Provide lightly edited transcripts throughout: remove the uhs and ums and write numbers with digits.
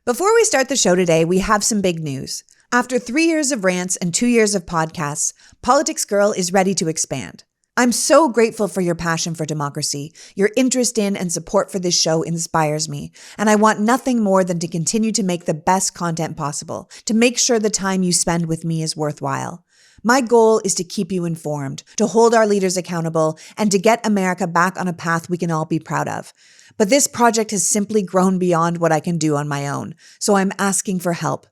Before we start the show today, we have some big news. After 3 years of rants and 2 years of podcasts, PoliticsGirl is ready to expand. I'm so grateful for your passion for democracy. Your interest in and support for this show inspires me, and I want nothing more than to continue to make the best content possible, to make sure the time you spend with me is worthwhile. My goal is to keep you informed, to hold our leaders accountable, and to get America back on a path we can all be proud of. But this project has simply grown beyond what I can do on my own, so I'm asking for help.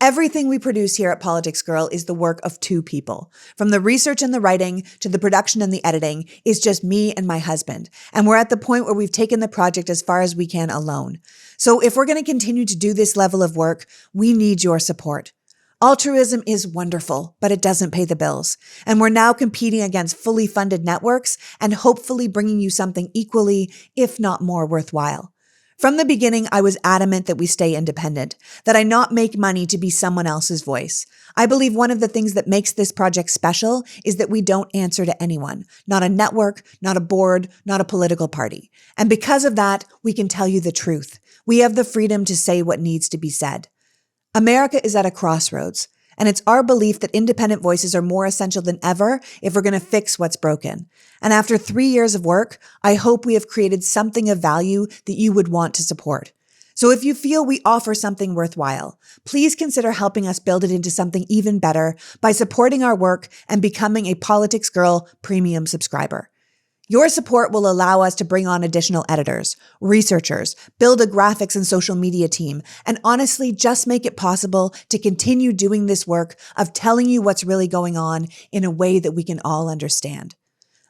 Everything we produce here at PoliticsGirl is the work of 2 people. From the research and the writing to the production and the editing is just me and my husband. And we're at the point where we've taken the project as far as we can alone. So if we're going to continue to do this level of work, we need your support. Altruism is wonderful, but it doesn't pay the bills. And we're now competing against fully funded networks and hopefully bringing you something equally, if not more, worthwhile. From the beginning, I was adamant that we stay independent, that I not make money to be someone else's voice. I believe one of the things that makes this project special is that we don't answer to anyone, not a network, not a board, not a political party. And because of that, we can tell you the truth. We have the freedom to say what needs to be said. America is at a crossroads, and it's our belief that independent voices are more essential than ever if we're going to fix what's broken. And after 3 years of work, I hope we have created something of value that you would want to support. So if you feel we offer something worthwhile, please consider helping us build it into something even better by supporting our work and becoming a PoliticsGirl premium subscriber. Your support will allow us to bring on additional editors, researchers, build a graphics and social media team, and honestly just make it possible to continue doing this work of telling you what's really going on in a way that we can all understand.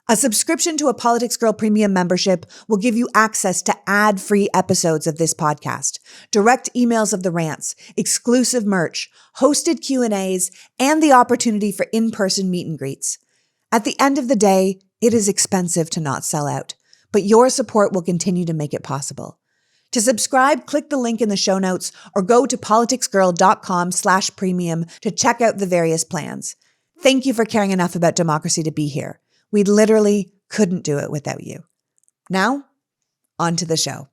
A subscription to a PoliticsGirl premium membership will give you access to ad-free episodes of this podcast, direct emails of the rants, exclusive merch, hosted Q&As, and the opportunity for in-person meet and greets. At the end of the day, it is expensive to not sell out, but your support will continue to make it possible. To subscribe, click the link in the show notes or go to politicsgirl.com/premium to check out the various plans. Thank you for caring enough about democracy to be here. We literally couldn't do it without you. Now, on to the show.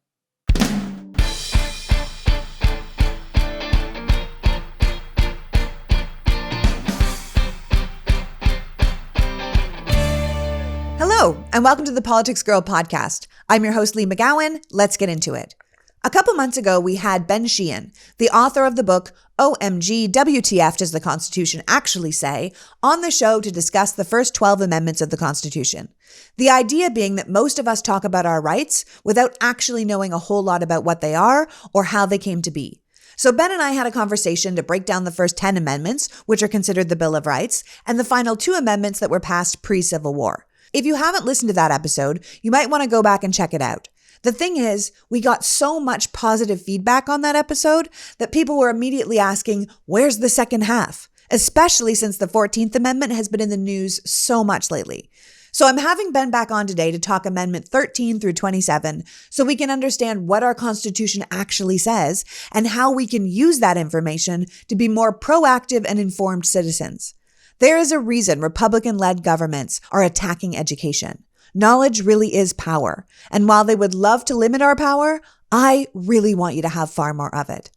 Hello, and welcome to the PoliticsGirl podcast. I'm your host, Lee McGowan. Let's get into it. A couple months ago, we had Ben Sheehan, the author of the book, OMG, WTF Does the Constitution Actually Say, on the show to discuss the first 12 amendments of the Constitution. The idea being that most of us talk about our rights without actually knowing a whole lot about what they are or how they came to be. So Ben and I had a conversation to break down the first 10 amendments, which are considered the Bill of Rights, and the final 2 amendments that were passed pre-Civil War. If you haven't listened to that episode, you might want to go back and check it out. The thing is, we got so much positive feedback on that episode that people were immediately asking, where's the second half? Especially since the 14th Amendment has been in the news so much lately. So I'm having Ben back on today to talk Amendment 13 through 27 so we can understand what our Constitution actually says and how we can use that information to be more proactive and informed citizens. There is a reason Republican-led governments are attacking education. Knowledge really is power. And while they would love to limit our power, I really want you to have far more of it.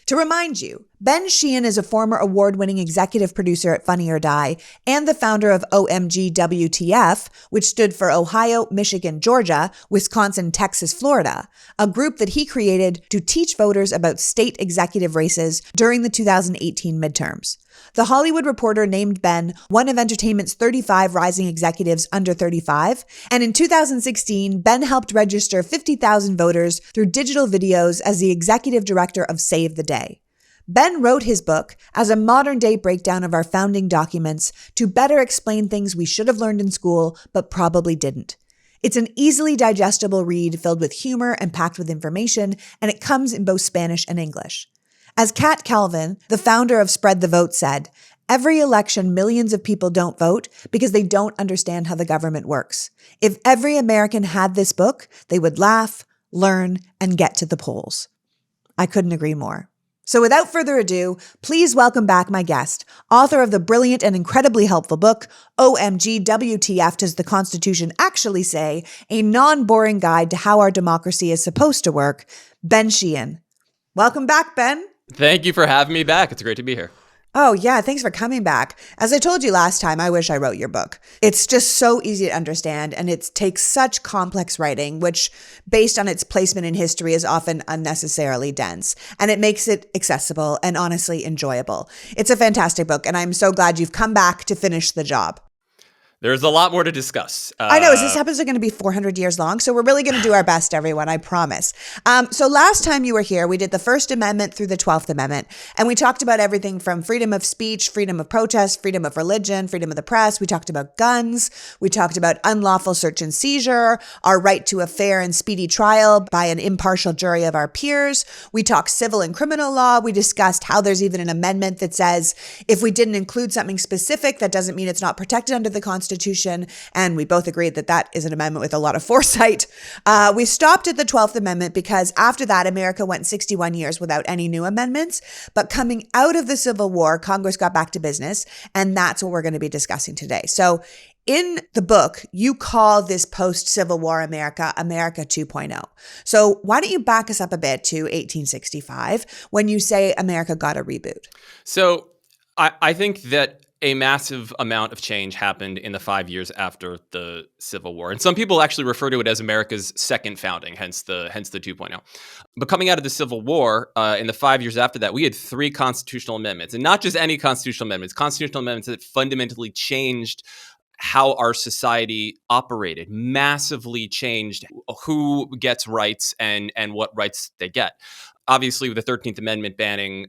To remind you, Ben Sheehan is a former award-winning executive producer at Funny or Die and the founder of OMG WTF, which stood for Ohio, Michigan, Georgia, Wisconsin, Texas, Florida, a group that he created to teach voters about state executive races during the 2018 midterms. The Hollywood Reporter named Ben one of entertainment's 35 rising executives under 35, and in 2016, Ben helped register 50,000 voters through digital videos as the executive director of Save the Day. Ben wrote his book as a modern-day breakdown of our founding documents to better explain things we should have learned in school but probably didn't. It's an easily digestible read filled with humor and packed with information, and it comes in both Spanish and English. As Kat Calvin, the founder of Spread the Vote, said, every election millions of people don't vote because they don't understand how the government works. If every American had this book, they would laugh, learn, and get to the polls. I couldn't agree more. So without further ado, please welcome back my guest, author of the brilliant and incredibly helpful book, OMG WTF Does the Constitution Actually Say, a non-boring guide to how our democracy is supposed to work, Ben Sheehan. Welcome back, Ben. Thank you for having me back. It's great to be here. Oh, yeah. Thanks for coming back. As I told you last time, I wish I wrote your book. It's just so easy to understand, and it takes such complex writing, which, based on its placement in history, is often unnecessarily dense. And it makes it accessible and honestly enjoyable. It's a fantastic book, and I'm so glad you've come back to finish the job. There's a lot more to discuss. I know. This episode is going to be 400 years long, so we're really going to do our best, everyone. I promise. So last time you were here, we did the First Amendment through the 12th Amendment, and we talked about everything from freedom of speech, freedom of protest, freedom of religion, freedom of the press. We talked about guns. We talked about unlawful search and seizure, our right to a fair and speedy trial by an impartial jury of our peers. We talked civil and criminal law. We discussed how there's even an amendment that says if we didn't include something specific, that doesn't mean it's not protected under the Constitution. And we both agreed that that is an amendment with a lot of foresight. We stopped at the 12th Amendment because after that, America went 61 years without any new amendments. But coming out of the Civil War, Congress got back to business. And that's what we're going to be discussing today. So in the book, you call this post-Civil War America, America 2.0. So why don't you back us up a bit to 1865 when you say America got a reboot? So I think that a massive amount of change happened in the 5 years after the Civil War. And some people actually refer to it as America's second founding, hence the 2.0. But coming out of the Civil War, in the 5 years after that, we had 3 constitutional amendments. And not just any constitutional amendments that fundamentally changed how our society operated, massively changed who gets rights and what rights they get. Obviously, with the 13th Amendment banning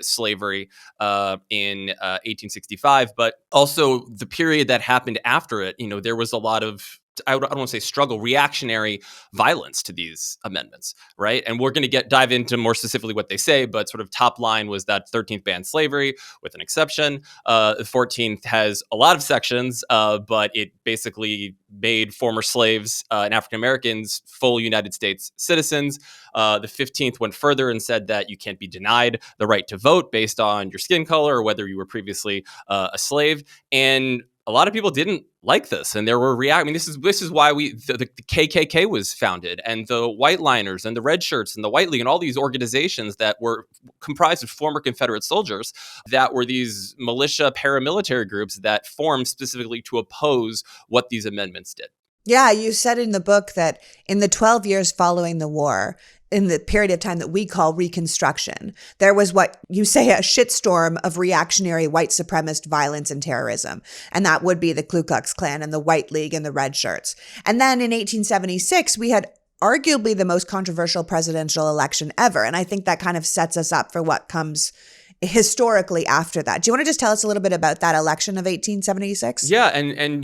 slavery in 1865, but also the period that happened after it, there was a lot of, I don't want to say struggle, reactionary violence to these amendments, right? And we're going to dive into more specifically what they say, but sort of top line was that 13th banned slavery with an exception. The 14th has a lot of sections, but it basically made former slaves and African Americans full United States citizens. The 15th went further and said that you can't be denied the right to vote based on your skin color or whether you were previously a slave. And a lot of people didn't like this, and there were this is why the KKK was founded, and the White Liners and the Red Shirts and the White League and all these organizations that were comprised of former Confederate soldiers that were these militia paramilitary groups that formed specifically to oppose what these amendments did. Yeah, you said in the book that in the 12 years following the war, in the period of time that we call Reconstruction, there was what you say a shitstorm of reactionary white supremacist violence and terrorism. And that would be the Ku Klux Klan and the White League and the Red Shirts. And then in 1876, we had arguably the most controversial presidential election ever. And I think that kind of sets us up for what comes historically after that. Do you want to just tell us a little bit about that election of 1876? Yeah, and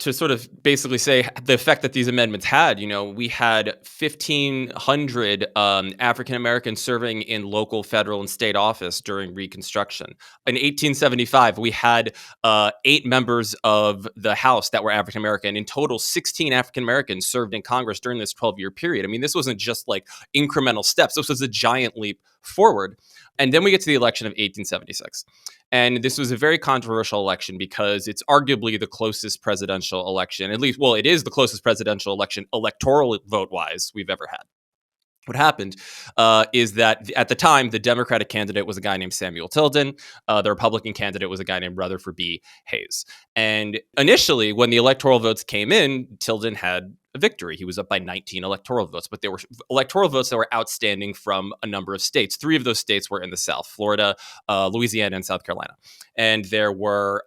to sort of basically say the effect that these amendments had, we had 1,500 African Americans serving in local, federal, and state office during Reconstruction. In 1875, we had 8 members of the House that were African American. In total, 16 African Americans served in Congress during this 12-year period. I mean, this wasn't just like incremental steps. This was a giant leap forward. And then we get to the election of 1876. And this was a very controversial election because it's arguably the closest presidential election, at least, well, it is the closest presidential election electoral vote-wise we've ever had. What happened is that at the time, the Democratic candidate was a guy named Samuel Tilden. The Republican candidate was a guy named Rutherford B. Hayes. And initially, when the electoral votes came in, Tilden had a victory. He was up by 19 electoral votes, but there were electoral votes that were outstanding from a number of states. 3 of those states were in the South: Florida, Louisiana, and South Carolina. And there were,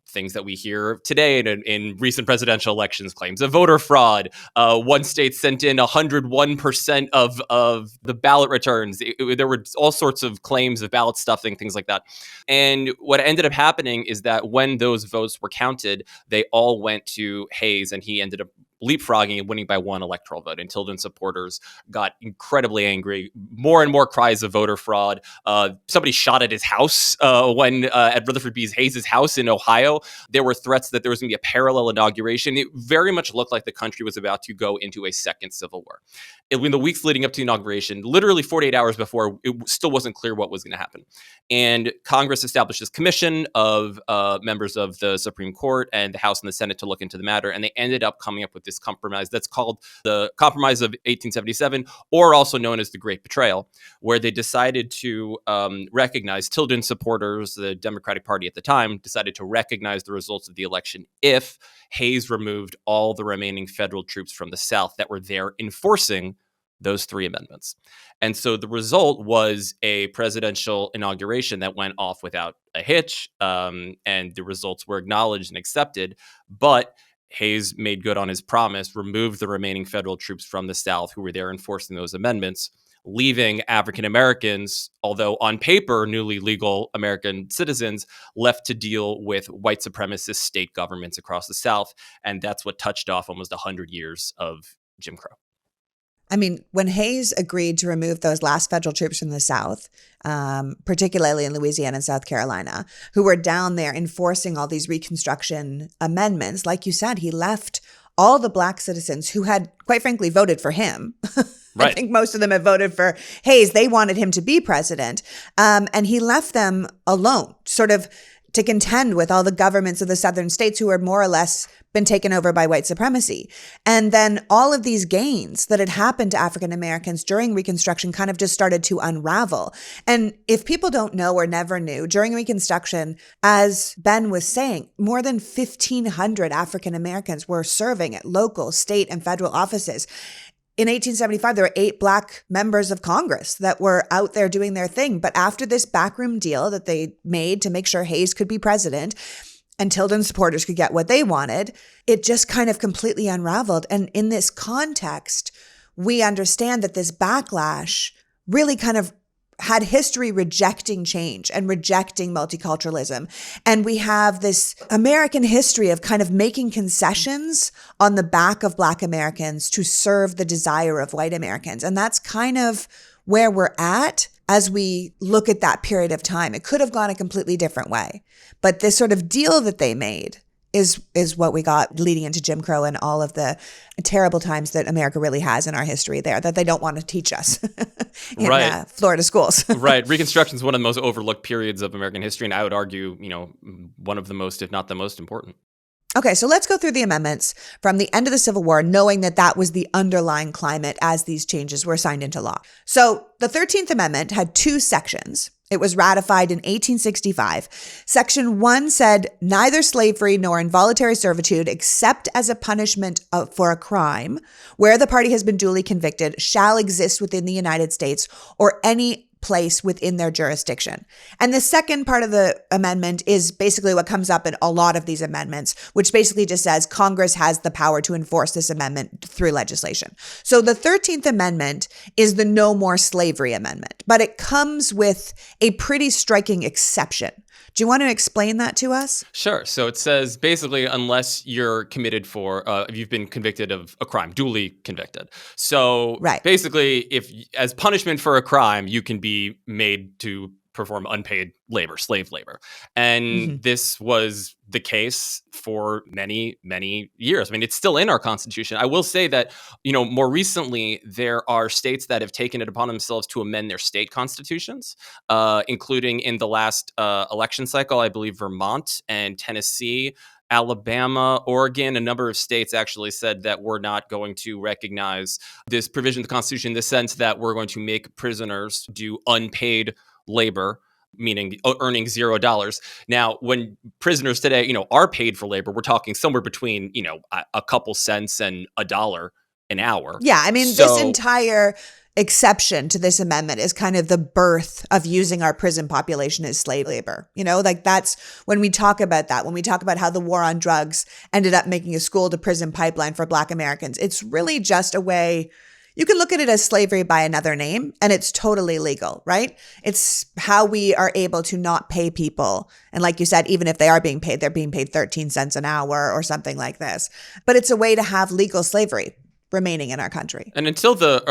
things that we hear today in recent presidential elections, claims of voter fraud. One state sent in 101% of the ballot returns. There were all sorts of claims of ballot stuffing, things like that. And what ended up happening is that when those votes were counted, they all went to Hayes, and he ended up leapfrogging and winning by 1 electoral vote. And Tilden supporters got incredibly angry. More and more cries of voter fraud. Somebody shot at his house at Rutherford B. Hayes' house in Ohio ago. There were threats that there was going to be a parallel inauguration. It very much looked like the country was about to go into a second civil war. In the weeks leading up to the inauguration, literally 48 hours before, it still wasn't clear what was going to happen. And Congress established this commission of members of the Supreme Court and the House and the Senate to look into the matter. And they ended up coming up with this compromise that's called the Compromise of 1877, or also known as the Great Betrayal, where they decided to recognize Tilden supporters, the Democratic Party at the time, decided to recognize the results of the election if Hayes removed all the remaining federal troops from the South that were there enforcing those three amendments. And so the result was a presidential inauguration that went off without a hitch, and the results were acknowledged and accepted. But Hayes made good on his promise, removed the remaining federal troops from the South who were there enforcing those amendments, leaving African Americans, although on paper newly legal American citizens, left to deal with white supremacist state governments across the South. And that's what touched off almost 100 years of Jim Crow. I mean, when Hayes agreed to remove those last federal troops from the South, particularly in Louisiana and South Carolina, who were down there enforcing all these Reconstruction amendments, like you said, he left all the Black citizens who had, quite frankly, voted for him. Right. I think most of them have voted for Hayes. They wanted him to be president. And he left them alone, sort of to contend with all the governments of the southern states who had more or less been taken over by white supremacy. And then all of these gains that had happened to African Americans during Reconstruction kind of just started to unravel. And if people don't know or never knew, during Reconstruction, as Ben was saying, more than 1,500 African Americans were serving at local, state, and federal offices. In 1875, there were 8 Black members of Congress that were out there doing their thing. But after this backroom deal that they made to make sure Hayes could be president and Tilden supporters could get what they wanted, it just kind of completely unraveled. And in this context, we understand that this backlash really kind of had history rejecting change and rejecting multiculturalism. And we have this American history of kind of making concessions on the back of Black Americans to serve the desire of white Americans. And that's kind of where we're at as we look at that period of time. It could have gone a completely different way. But this sort of deal that they made is what we got leading into Jim Crow and all of the terrible times that America really has in our history there that they don't want to teach us in Florida schools. Right. Reconstruction is one of the most overlooked periods of American history, and I would argue, one of the most, if not the most important. Okay, so let's go through the amendments from the end of the Civil War, knowing that that was the underlying climate as these changes were signed into law. So the 13th Amendment had 2 sections. It was ratified in 1865. Section 1 said, neither slavery nor involuntary servitude, except as a punishment for a crime, where the party has been duly convicted, shall exist within the United States or any place within their jurisdiction. And the second part of the amendment is basically what comes up in a lot of these amendments, which basically just says Congress has the power to enforce this amendment through legislation. So the 13th Amendment is the No More Slavery Amendment, but it comes with a pretty striking exception. Do you want to explain that to us? Sure. So it says basically, unless you're committed if you've been convicted of a crime, duly convicted. So basically, if as punishment for a crime, you can be made to perform unpaid labor, slave labor. And this was the case for many, many years. I mean, it's still in our Constitution. I will say that, more recently, there are states that have taken it upon themselves to amend their state constitutions, including in the last election cycle, I believe Vermont and Tennessee, Alabama, Oregon, a number of states actually said that we're not going to recognize this provision of the Constitution in the sense that we're going to make prisoners do unpaid labor, meaning earning $0. Now, when prisoners today, are paid for labor, we're talking somewhere between, a couple cents and $1 an hour. Yeah, I mean, this entire exception to this amendment is kind of the birth of using our prison population as slave labor. That's when we talk about that, when we talk about how the war on drugs ended up making a school to prison pipeline for Black Americans. It's really just a way. You can look at it as slavery by another name, and it's totally legal, right? It's how we are able to not pay people. And like you said, even if they are being paid, they're being paid 13 cents an hour or something like this. But it's a way to have legal slavery. remaining in our country. And until the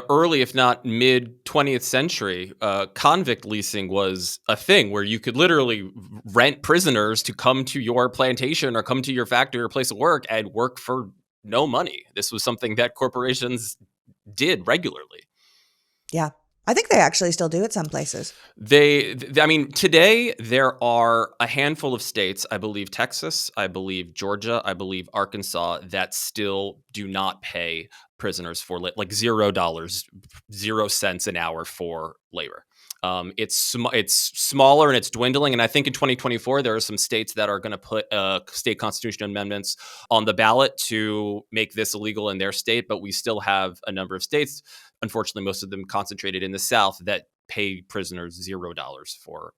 early, if not mid 20th century, convict leasing was a thing where you could literally rent prisoners to come to your plantation or come to your factory or place of work and work for no money. This was something that corporations did regularly. Yeah. I think they actually still do it some places. I mean, today there are a handful of states, I believe Texas, I believe Georgia, I believe Arkansas, that still do not pay prisoners for like $0, 0 cents an hour for labor. It's smaller and it's dwindling. And I think in 2024, there are some states that are going to put state constitutional amendments on the ballot to make this illegal in their state. But we still have a number of states, unfortunately, most of them concentrated in the South, that pay prisoners $0 for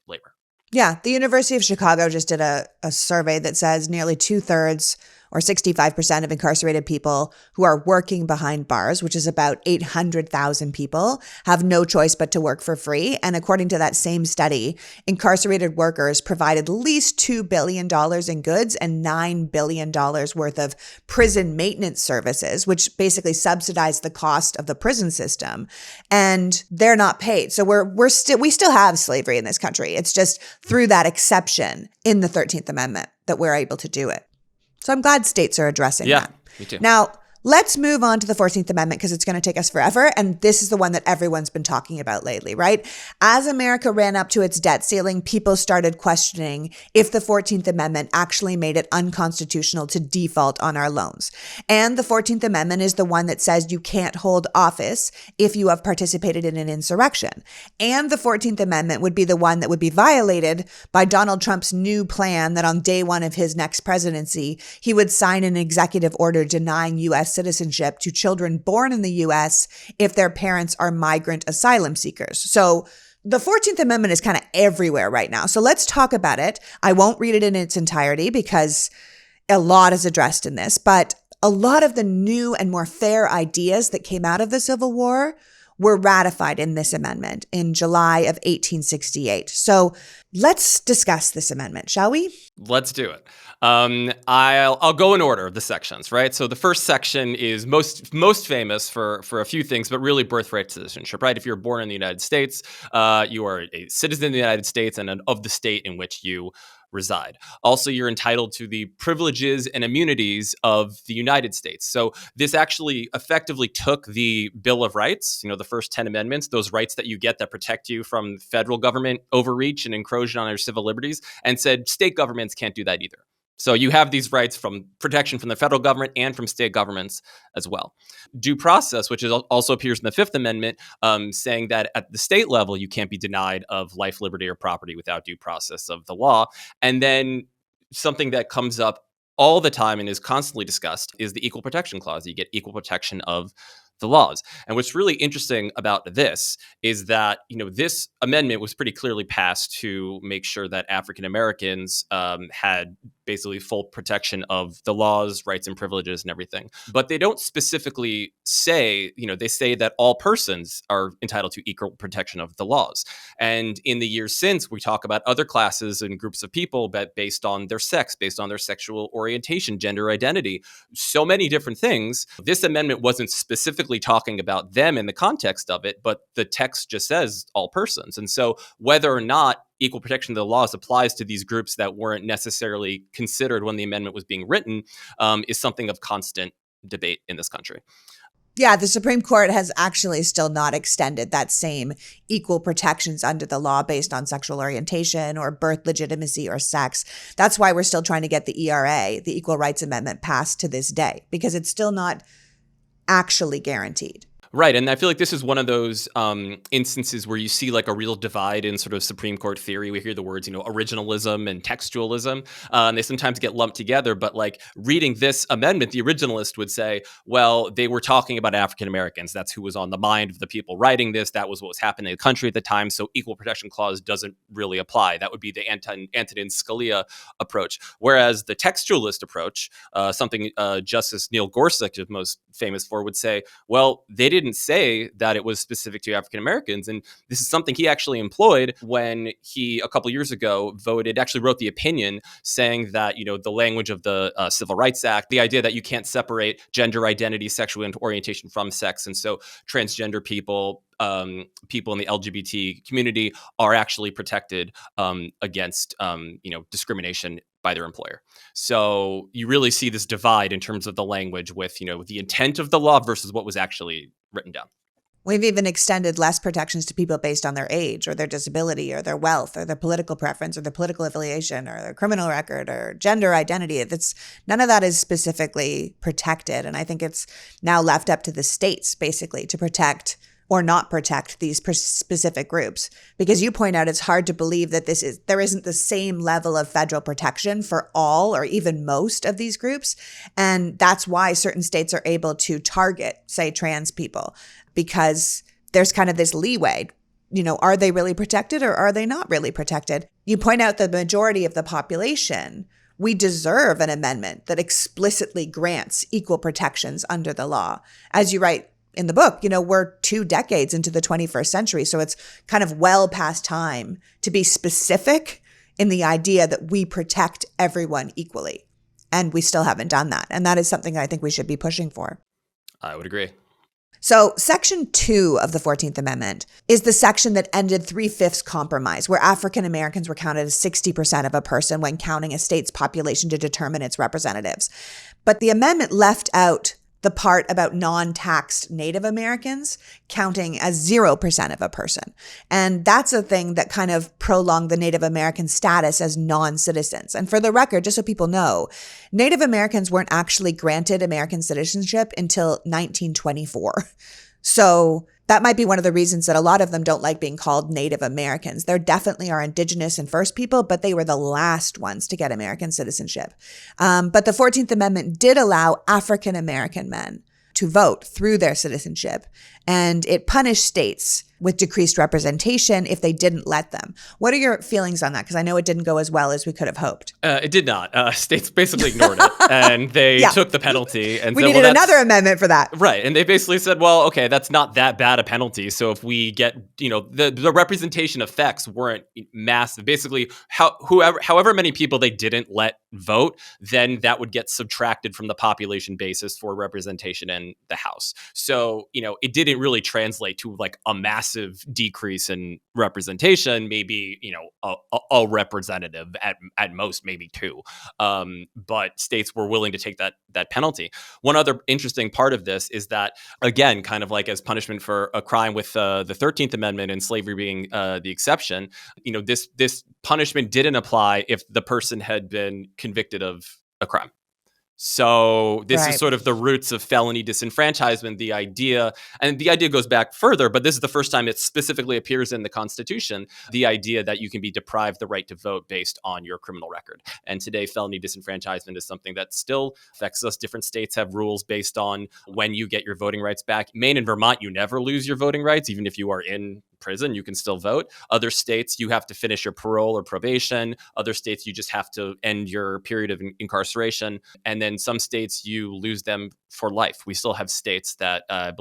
labor. Yeah. The University of Chicago just did a survey that says nearly 2/3 or 65% of incarcerated people who are working behind bars, which is about 800,000 people, have no choice but to work for free. And according to that same study, incarcerated workers provide at least $2 billion in goods and $9 billion worth of prison maintenance services, which basically subsidize the cost of the prison system. And they're not paid. So we still have slavery in this country. It's just through that exception in the 13th Amendment that we're able to do it. So I'm glad states are addressing that. Me too. Now, let's move on to the 14th Amendment because it's going to take us forever. And this is the one that everyone's been talking about lately, right? As America ran up to its debt ceiling, people started questioning if the 14th Amendment actually made it unconstitutional to default on our loans. And the 14th Amendment is the one that says you can't hold office if you have participated in an insurrection. And the 14th Amendment would be the one that would be violated by Donald Trump's new plan that on day one of his next presidency, he would sign an executive order denying U.S. citizenship to children born in the U.S. if their parents are migrant asylum seekers. So the 14th Amendment is kind of everywhere right now. So let's talk about it. I won't read it in its entirety because a lot is addressed in this, but a lot of the new and more fair ideas that came out of the Civil War were ratified in this amendment in July of 1868. So let's discuss this amendment, shall we? Let's do it. I'll go in order of the sections, right? So the first section is most famous for a few things, but really birthright citizenship, right? If you're born in the United States, you are a citizen of the United States and of the state in which you reside. Also, you're entitled to the privileges and immunities of the United States. So this actually effectively took the Bill of Rights, the first 10 amendments, those rights that you get that protect you from federal government overreach and encroaching on your civil liberties, and said state governments can't do that either. So you have these rights from protection from the federal government and from state governments as well. Due process, which also appears in the Fifth Amendment, saying that at the state level, you can't be denied of life, liberty, or property without due process of the law. And then something that comes up all the time and is constantly discussed is the Equal Protection Clause. You get equal protection of the laws. And what's really interesting about this is that, this amendment was pretty clearly passed to make sure that African Americans had basically full protection of the laws, rights, and privileges and everything. But they don't specifically say, they say that all persons are entitled to equal protection of the laws. And in the years since, we talk about other classes and groups of people based on their sex, based on their sexual orientation, gender identity, so many different things. This amendment wasn't specifically talking about them in the context of it, but the text just says all persons. And so whether or not equal protection of the laws applies to these groups that weren't necessarily considered when the amendment was being written is something of constant debate in this country. Yeah, the Supreme Court has actually still not extended that same equal protections under the law based on sexual orientation or birth legitimacy or sex. That's why we're still trying to get the ERA, the Equal Rights Amendment, passed to this day, because it's still not actually guaranteed. Right. And I feel like this is one of those instances where you see like a real divide in sort of Supreme Court theory. We hear the words, originalism and textualism. And they sometimes get lumped together. But like reading this amendment, the originalist would say, well, they were talking about African Americans. That's who was on the mind of the people writing this. That was what was happening in the country at the time. So Equal Protection Clause doesn't really apply. That would be the Antonin Scalia approach. Whereas the textualist approach, something Justice Neil Gorsuch is most famous for, would say, well, they didn't didn't say that it was specific to African Americans. And this is something he actually employed when he, a couple years ago, actually wrote the opinion saying that, the language of the Civil Rights Act, the idea that you can't separate gender identity, sexual orientation from sex. And so transgender people, people in the LGBT community are actually protected against, discrimination by their employer. So you really see this divide in terms of the language with, the intent of the law versus what was actually written down. We've even extended less protections to people based on their age or their disability or their wealth or their political preference or their political affiliation or their criminal record or gender identity. None of that is specifically protected. And I think it's now left up to the states basically to protect or not protect these specific groups. Because you point out it's hard to believe that there isn't the same level of federal protection for all or even most of these groups. And that's why certain states are able to target, say, trans people, because there's kind of this leeway. Are they really protected or are they not really protected? You point out the majority of the population, we deserve an amendment that explicitly grants equal protections under the law. As you write in the book, we're 2 decades into the 21st century, so it's kind of well past time to be specific in the idea that we protect everyone equally. And we still haven't done that. And that is something I think we should be pushing for. I would agree. So Section 2 of the 14th Amendment is the section that ended 3/5 compromise, where African Americans were counted as 60% of a person when counting a state's population to determine its representatives. But the amendment left out the part about non-taxed Native Americans counting as 0% of a person. And that's a thing that kind of prolonged the Native American status as non-citizens. And for the record, just so people know, Native Americans weren't actually granted American citizenship until 1924. So that might be one of the reasons that a lot of them don't like being called Native Americans. There definitely are Indigenous and First People, but they were the last ones to get American citizenship. But the 14th Amendment did allow African American men to vote through their citizenship, and it punished states with decreased representation if they didn't let them. What are your feelings on that? Because I know it didn't go as well as we could have hoped. It did not. States basically ignored it, and they took the penalty. And we said, needed another amendment for that. Right. And they basically said, well, okay, that's not that bad a penalty. So if we get, the representation effects weren't massive. Basically, however many people they didn't let vote, then that would get subtracted from the population basis for representation in the House. So, it didn't really translate to like a massive decrease in representation, maybe, a representative at most, maybe 2. But states were willing to take that penalty. One other interesting part of this is that, again, kind of like as punishment for a crime with the 13th Amendment and slavery being the exception, this punishment didn't apply if the person had been convicted of a crime. So this is sort of the roots of felony disenfranchisement, the idea goes back further, but this is the first time it specifically appears in the Constitution, the idea that you can be deprived the right to vote based on your criminal record. And today, felony disenfranchisement is something that still affects us. Different states have rules based on when you get your voting rights back. Maine and Vermont, you never lose your voting rights, even if you are in prison, you can still vote. Other states, you have to finish your parole or probation. Other states, you just have to end your period of incarceration. And then some states, you lose them for life. We still have states that I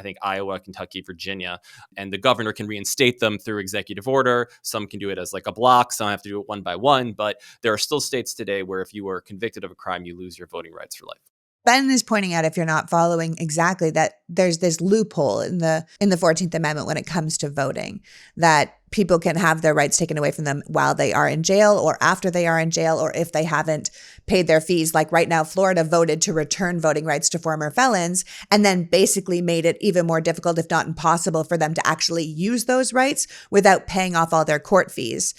think Iowa, Kentucky, Virginia, and the governor can reinstate them through executive order. Some can do it as like a block. Some have to do it one by one. But there are still states today where if you are convicted of a crime, you lose your voting rights for life. Ben is pointing out, if you're not following exactly, that there's this loophole in the 14th Amendment when it comes to voting, that people can have their rights taken away from them while they are in jail or after they are in jail, or if they haven't paid their fees. Like right now, Florida voted to return voting rights to former felons and then basically made it even more difficult, if not impossible, for them to actually use those rights without paying off all their court fees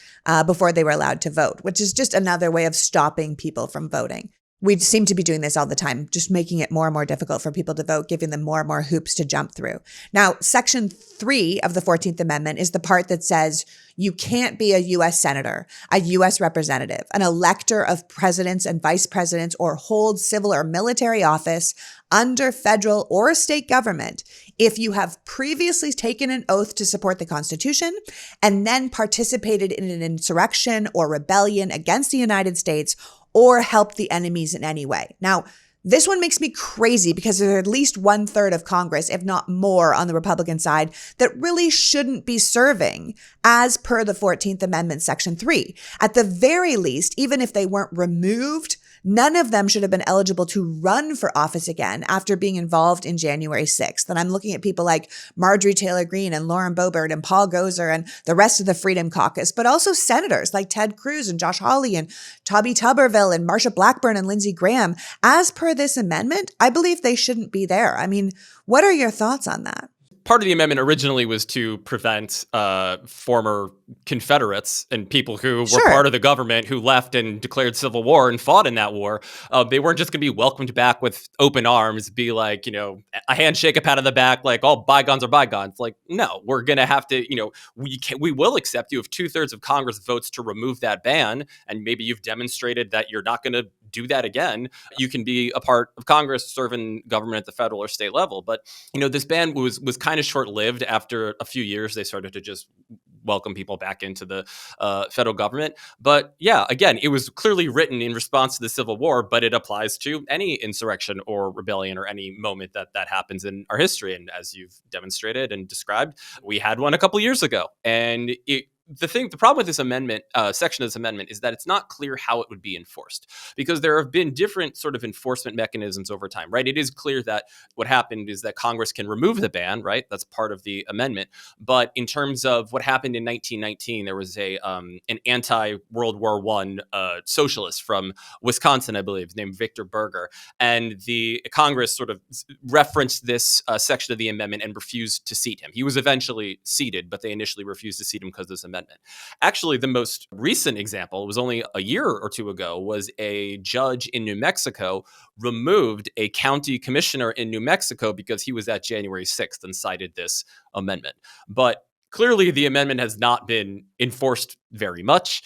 before they were allowed to vote, which is just another way of stopping people from voting. We seem to be doing this all the time, just making it more and more difficult for people to vote, giving them more and more hoops to jump through. Now, Section 3 of the 14th Amendment is the part that says you can't be a U.S. senator, a U.S. representative, an elector of presidents and vice presidents, or hold civil or military office under federal or state government if you have previously taken an oath to support the Constitution and then participated in an insurrection or rebellion against the United States or help the enemies in any way. Now, This one makes me crazy because there's at least 1/3 of Congress, if not more, on the Republican side that really shouldn't be serving as per the 14th Amendment, Section 3. At the very least, even if they weren't removed, none of them should have been eligible to run for office again after being involved in January 6th. And I'm looking at people like Marjorie Taylor Greene and Lauren Boebert and Paul Gosar and the rest of the Freedom Caucus, but also senators like Ted Cruz and Josh Hawley and Tommy Tuberville and Marsha Blackburn and Lindsey Graham. As per this amendment, I believe they shouldn't be there. I mean, what are your thoughts on that? Part of the amendment originally was to prevent former Confederates and people who were part of the government who left and declared civil war and fought in that war. They weren't just going to be welcomed back with open arms, be like, a handshake, a pat on the back, like, all bygones are bygones. Like, no, we're going to have to, we will accept you if 2/3 of Congress votes to remove that ban. And maybe you've demonstrated that you're not going to do that again. You can be a part of Congress, serve in government at the federal or state level. But, this ban was kind of short-lived. After a few years, they started to just welcome people back into the federal government. But yeah, again, it was clearly written in response to the Civil War, but it applies to any insurrection or rebellion or any moment that happens in our history. And as you've demonstrated and described, we had one a couple years ago. And the problem with this amendment, section of this amendment, is that it's not clear how it would be enforced, because there have been different sort of enforcement mechanisms over time, right? It is clear that what happened is that Congress can remove the ban, right? That's part of the amendment. But in terms of what happened in 1919, there was an anti-World War I socialist from Wisconsin, I believe, named Victor Berger. And the Congress sort of referenced this section of the amendment and refused to seat him. He was eventually seated, but they initially refused to seat him because of this amendment. Actually, the most recent example was only a year or two ago, was a judge in New Mexico removed a county commissioner in New Mexico because he was at January 6th and cited this amendment. But clearly, the amendment has not been enforced very much.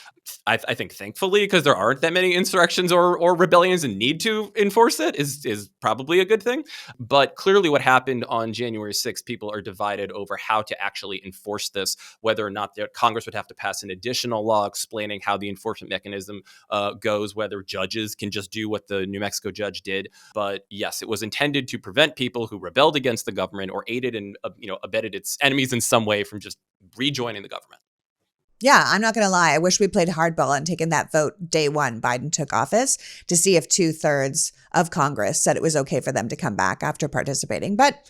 I think, thankfully, because there aren't that many insurrections or rebellions and need to enforce it is probably a good thing. But clearly what happened on January 6th, people are divided over how to actually enforce this, whether or not Congress would have to pass an additional law explaining how the enforcement mechanism goes, whether judges can just do what the New Mexico judge did. But yes, it was intended to prevent people who rebelled against the government or aided and abetted its enemies in some way from just rejoining the government. Yeah, I'm not going to lie. I wish we played hardball and taken that vote day one Biden took office to see if 2/3 of Congress said it was okay for them to come back after participating. But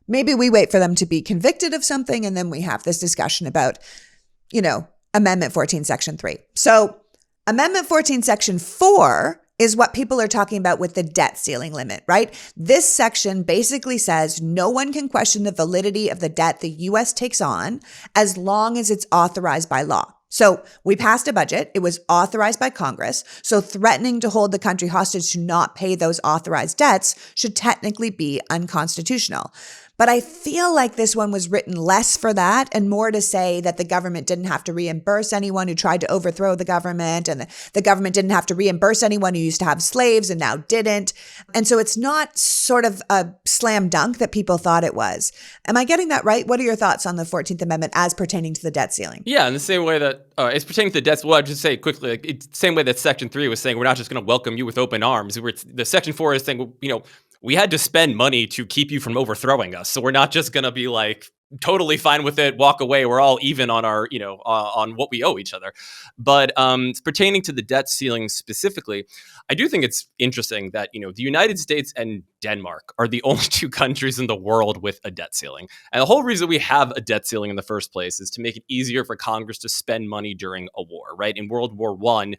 maybe we wait for them to be convicted of something, and then we have this discussion about, Amendment 14, Section 3. So Amendment 14, Section 4 is what people are talking about with the debt ceiling limit, right? This section basically says no one can question the validity of the debt the U.S. takes on as long as it's authorized by law. So we passed a budget. It was authorized by Congress. So threatening to hold the country hostage to not pay those authorized debts should technically be unconstitutional. But I feel like this one was written less for that and more to say that the government didn't have to reimburse anyone who tried to overthrow the government, and the government didn't have to reimburse anyone who used to have slaves and now didn't. And so it's not sort of a slam dunk that people thought it was. Am I getting that right? What are your thoughts on the 14th Amendment as pertaining to the debt ceiling? Yeah, in the same way that it's pertaining to the debts. Well, I'd just say quickly, it's the same way that Section 3 was saying we're not just going to welcome you with open arms. The Section 4 is saying, we had to spend money to keep you from overthrowing us. So we're not just going to be like totally fine with it, walk away. We're all even on our, on what we owe each other. But pertaining to the debt ceiling specifically, I do think it's interesting that, the United States and Denmark are the only two countries in the world with a debt ceiling. And the whole reason we have a debt ceiling in the first place is to make it easier for Congress to spend money during a war, right? In World War I,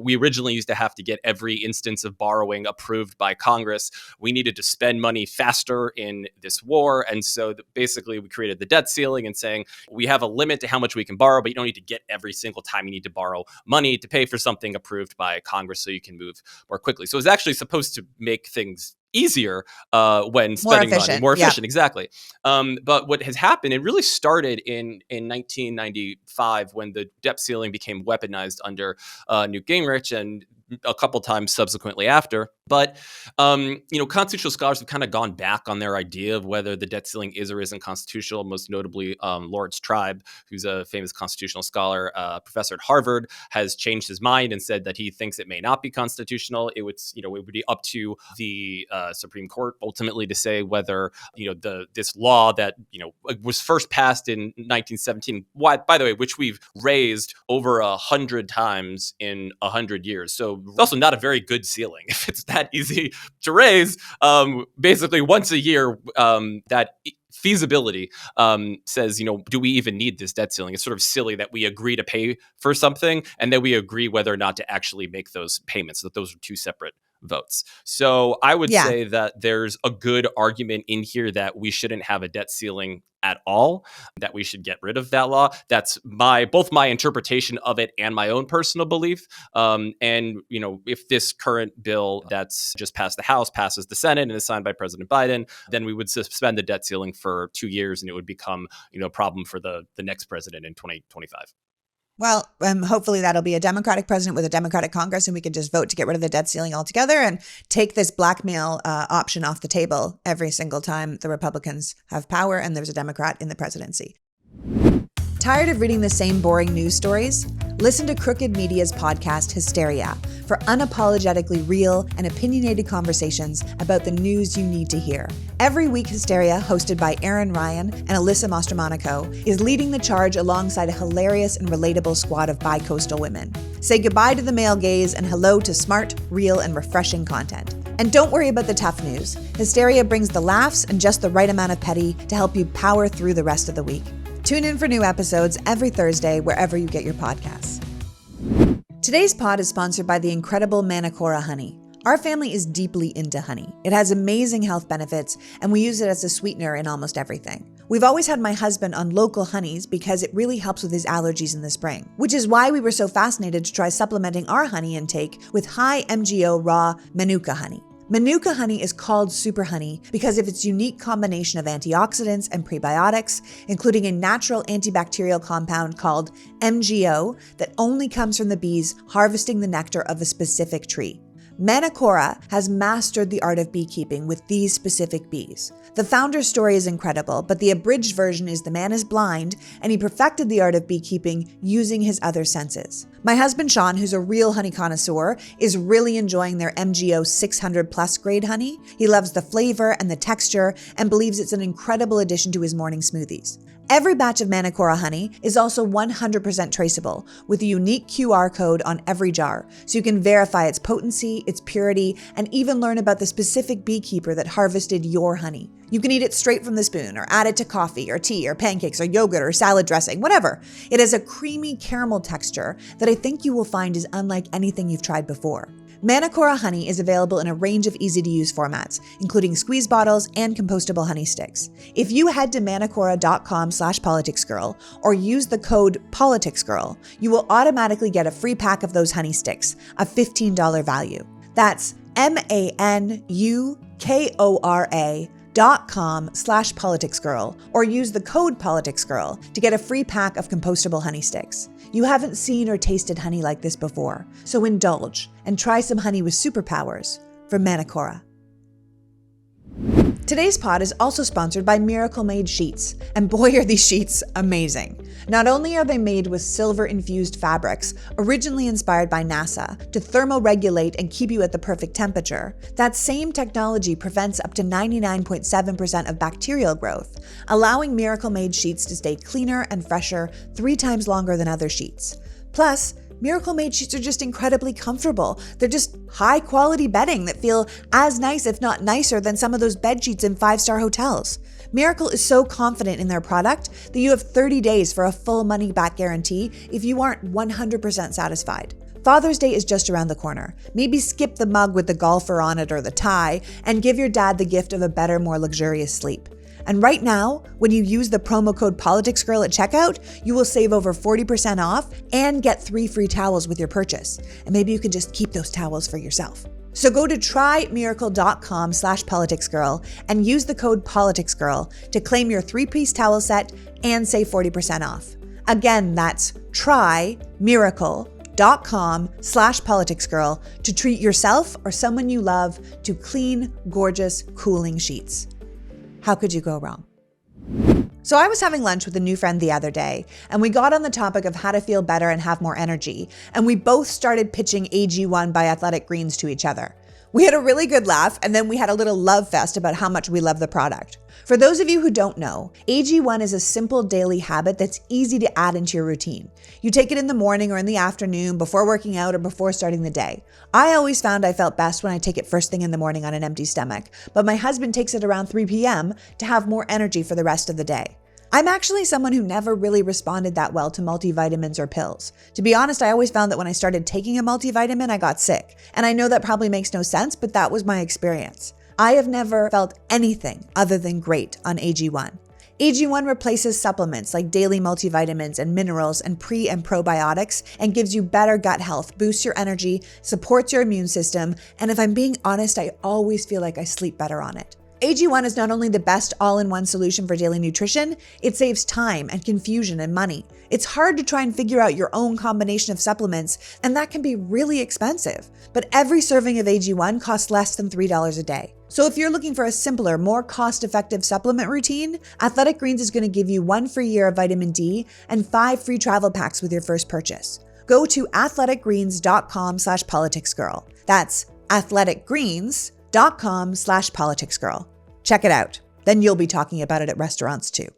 we originally used to have to get every instance of borrowing approved by Congress. We needed to spend money faster in this war. And so basically we created the debt ceiling and saying we have a limit to how much we can borrow, but you don't need to get every single time you need to borrow money to pay for something approved by Congress so you can move more quickly. So it's actually supposed to make things easier when spending money, more efficient, exactly. But what has happened, it really started in 1995 when the debt ceiling became weaponized under Newt Gingrich, and a couple times subsequently after. But, constitutional scholars have kind of gone back on their idea of whether the debt ceiling is or isn't constitutional, most notably Lawrence Tribe, who's a famous constitutional scholar, professor at Harvard, has changed his mind and said that he thinks it may not be constitutional. It would be up to the Supreme Court ultimately to say whether, this law that, was first passed in 1917, by the way, which we've raised over 100 times in 100 years. So it's also not a very good ceiling if it's that easy to raise. Basically, once a year, that feasibility says, do we even need this debt ceiling? It's sort of silly that we agree to pay for something and then we agree whether or not to actually make those payments, that those are two separate votes. So I would say that there's a good argument in here that we shouldn't have a debt ceiling at all, that we should get rid of that law. That's both my interpretation of it and my own personal belief. If this current bill that's just passed the House passes the Senate and is signed by President Biden, then we would suspend the debt ceiling for 2 years and it would become, a problem for the next president in 2025. Well, hopefully that'll be a Democratic president with a Democratic Congress, and we can just vote to get rid of the debt ceiling altogether and take this blackmail option off the table every single time the Republicans have power and there's a Democrat in the presidency. Tired of reading the same boring news stories? Listen to Crooked Media's podcast, Hysteria, for unapologetically real and opinionated conversations about the news you need to hear. Every week, Hysteria, hosted by Aaron Ryan and Alyssa Mastromonaco, is leading the charge alongside a hilarious and relatable squad of bi-coastal women. Say goodbye to the male gaze and hello to smart, real, and refreshing content. And don't worry about the tough news. Hysteria brings the laughs and just the right amount of petty to help you power through the rest of the week. Tune in for new episodes every Thursday wherever you get your podcasts. Today's pod is sponsored by the incredible Manakora Honey. Our family is deeply into honey. It has amazing health benefits, and we use it as a sweetener in almost everything. We've always had my husband on local honeys because it really helps with his allergies in the spring, which is why we were so fascinated to try supplementing our honey intake with high MGO raw Manuka honey. Manuka honey is called super honey because of its unique combination of antioxidants and prebiotics, including a natural antibacterial compound called MGO that only comes from the bees harvesting the nectar of a specific tree. Manakora has mastered the art of beekeeping with these specific bees. The founder's story is incredible, but the abridged version is the man is blind and he perfected the art of beekeeping using his other senses. My husband Sean, who's a real honey connoisseur, is really enjoying their MGO 600 plus grade honey. He loves the flavor and the texture and believes it's an incredible addition to his morning smoothies. Every batch of Manakora honey is also 100% traceable with a unique QR code on every jar, so you can verify its potency, its purity, and even learn about the specific beekeeper that harvested your honey. You can eat it straight from the spoon or add it to coffee or tea or pancakes or yogurt or salad dressing, whatever. It has a creamy caramel texture that I think you will find is unlike anything you've tried before. Manakora honey is available in a range of easy-to-use formats, including squeeze bottles and compostable honey sticks. If you head to manakora.com/politicsgirl or use the code PoliticsGirl, you will automatically get a free pack of those honey sticks, a $15 value. That's manakora.com/politicsgirl or use the code PoliticsGirl to get a free pack of compostable honey sticks. You haven't seen or tasted honey like this before, so indulge and try some honey with superpowers from Manakora. Today's pod is also sponsored by Miracle Made Sheets, and boy are these sheets amazing. Not only are they made with silver-infused fabrics, originally inspired by NASA, to thermoregulate and keep you at the perfect temperature, that same technology prevents up to 99.7% of bacterial growth, allowing Miracle Made Sheets to stay cleaner and fresher 3 times longer than other sheets. Plus, Miracle Made Sheets are just incredibly comfortable. They're just high-quality bedding that feel as nice, if not nicer, than some of those bed sheets in 5-star hotels. Miracle is so confident in their product that you have 30 days for a full money-back guarantee if you aren't 100% satisfied. Father's Day is just around the corner. Maybe skip the mug with the golfer on it or the tie and give your dad the gift of a better, more luxurious sleep. And right now, when you use the promo code PoliticsGirl at checkout, you will save over 40% off and get 3 free towels with your purchase. And maybe you can just keep those towels for yourself. So go to trymiracle.com/politicsgirl and use the code PoliticsGirl to claim your 3-piece towel set and save 40% off. Again, that's trymiracle.com/politicsgirl AthleticsGreens.com/PoliticsGirl to treat yourself or someone you love to clean, gorgeous, cooling sheets. How could you go wrong? So I was having lunch with a new friend the other day, and we got on the topic of how to feel better and have more energy, and we both started pitching AG1 by Athletic Greens to each other. We had a really good laugh, and then we had a little love fest about how much we love the product. For those of you who don't know, AG1 is a simple daily habit that's easy to add into your routine. You take it in the morning or in the afternoon, before working out or before starting the day. I always found I felt best when I take it first thing in the morning on an empty stomach, but my husband takes it around 3 p.m. to have more energy for the rest of the day. I'm actually someone who never really responded that well to multivitamins or pills. To be honest, I always found that when I started taking a multivitamin, I got sick. And I know that probably makes no sense, but that was my experience. I have never felt anything other than great on AG1. AG1 replaces supplements like daily multivitamins and minerals and pre and probiotics and gives you better gut health, boosts your energy, supports your immune system, and if I'm being honest, I always feel like I sleep better on it. AG1 is not only the best all-in-one solution for daily nutrition, it saves time and confusion and money. It's hard to try and figure out your own combination of supplements, and that can be really expensive. But every serving of AG1 costs less than $3 a day. So if you're looking for a simpler, more cost-effective supplement routine, Athletic Greens is going to give you 1 free year of vitamin D and 5 free travel packs with your first purchase. Go to athleticgreens.com/politicsgirl. That's athleticgreens.com/politicsgirl. Check it out. Then you'll be talking about it at restaurants too.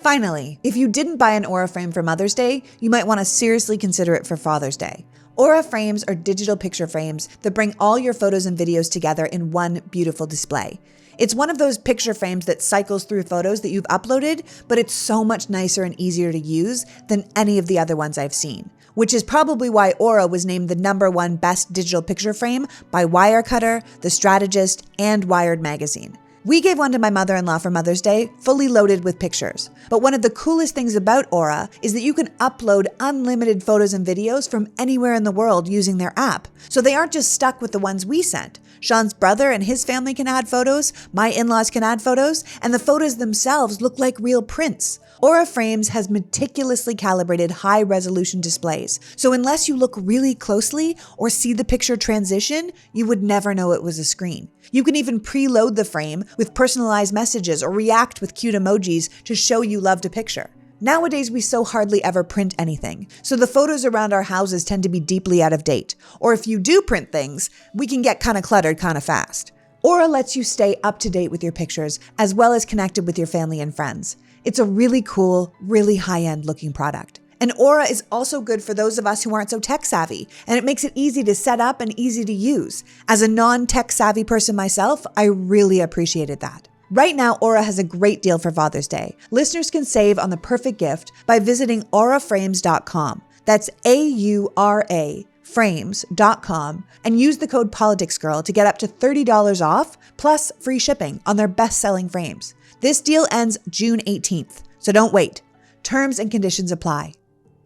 Finally, if you didn't buy an Aura frame for Mother's Day, you might want to seriously consider it for Father's Day. Aura frames are digital picture frames that bring all your photos and videos together in one beautiful display. It's one of those picture frames that cycles through photos that you've uploaded, but it's so much nicer and easier to use than any of the other ones I've seen, which is probably why Aura was named the #1 best digital picture frame by Wirecutter, The Strategist, and Wired magazine. We gave one to my mother-in-law for Mother's Day, fully loaded with pictures. But one of the coolest things about Aura is that you can upload unlimited photos and videos from anywhere in the world using their app. So they aren't just stuck with the ones we sent. Sean's brother and his family can add photos, my in-laws can add photos, and the photos themselves look like real prints. Aura Frames has meticulously calibrated high-resolution displays, so unless you look really closely or see the picture transition, you would never know it was a screen. You can even preload the frame with personalized messages or react with cute emojis to show you loved a picture. Nowadays, we so hardly ever print anything, so the photos around our houses tend to be deeply out of date. Or if you do print things, we can get kind of cluttered kind of fast. Aura lets you stay up to date with your pictures, as well as connected with your family and friends. It's a really cool, really high-end looking product. And Aura is also good for those of us who aren't so tech savvy, and it makes it easy to set up and easy to use. As a non-tech savvy person myself, I really appreciated that. Right now, Aura has a great deal for Father's Day. Listeners can save on the perfect gift by visiting auraframes.com. That's AURA frames.com and use the code PoliticsGirl to get up to $30 off plus free shipping on their best-selling frames. This deal ends June 18th, so don't wait. Terms and conditions apply.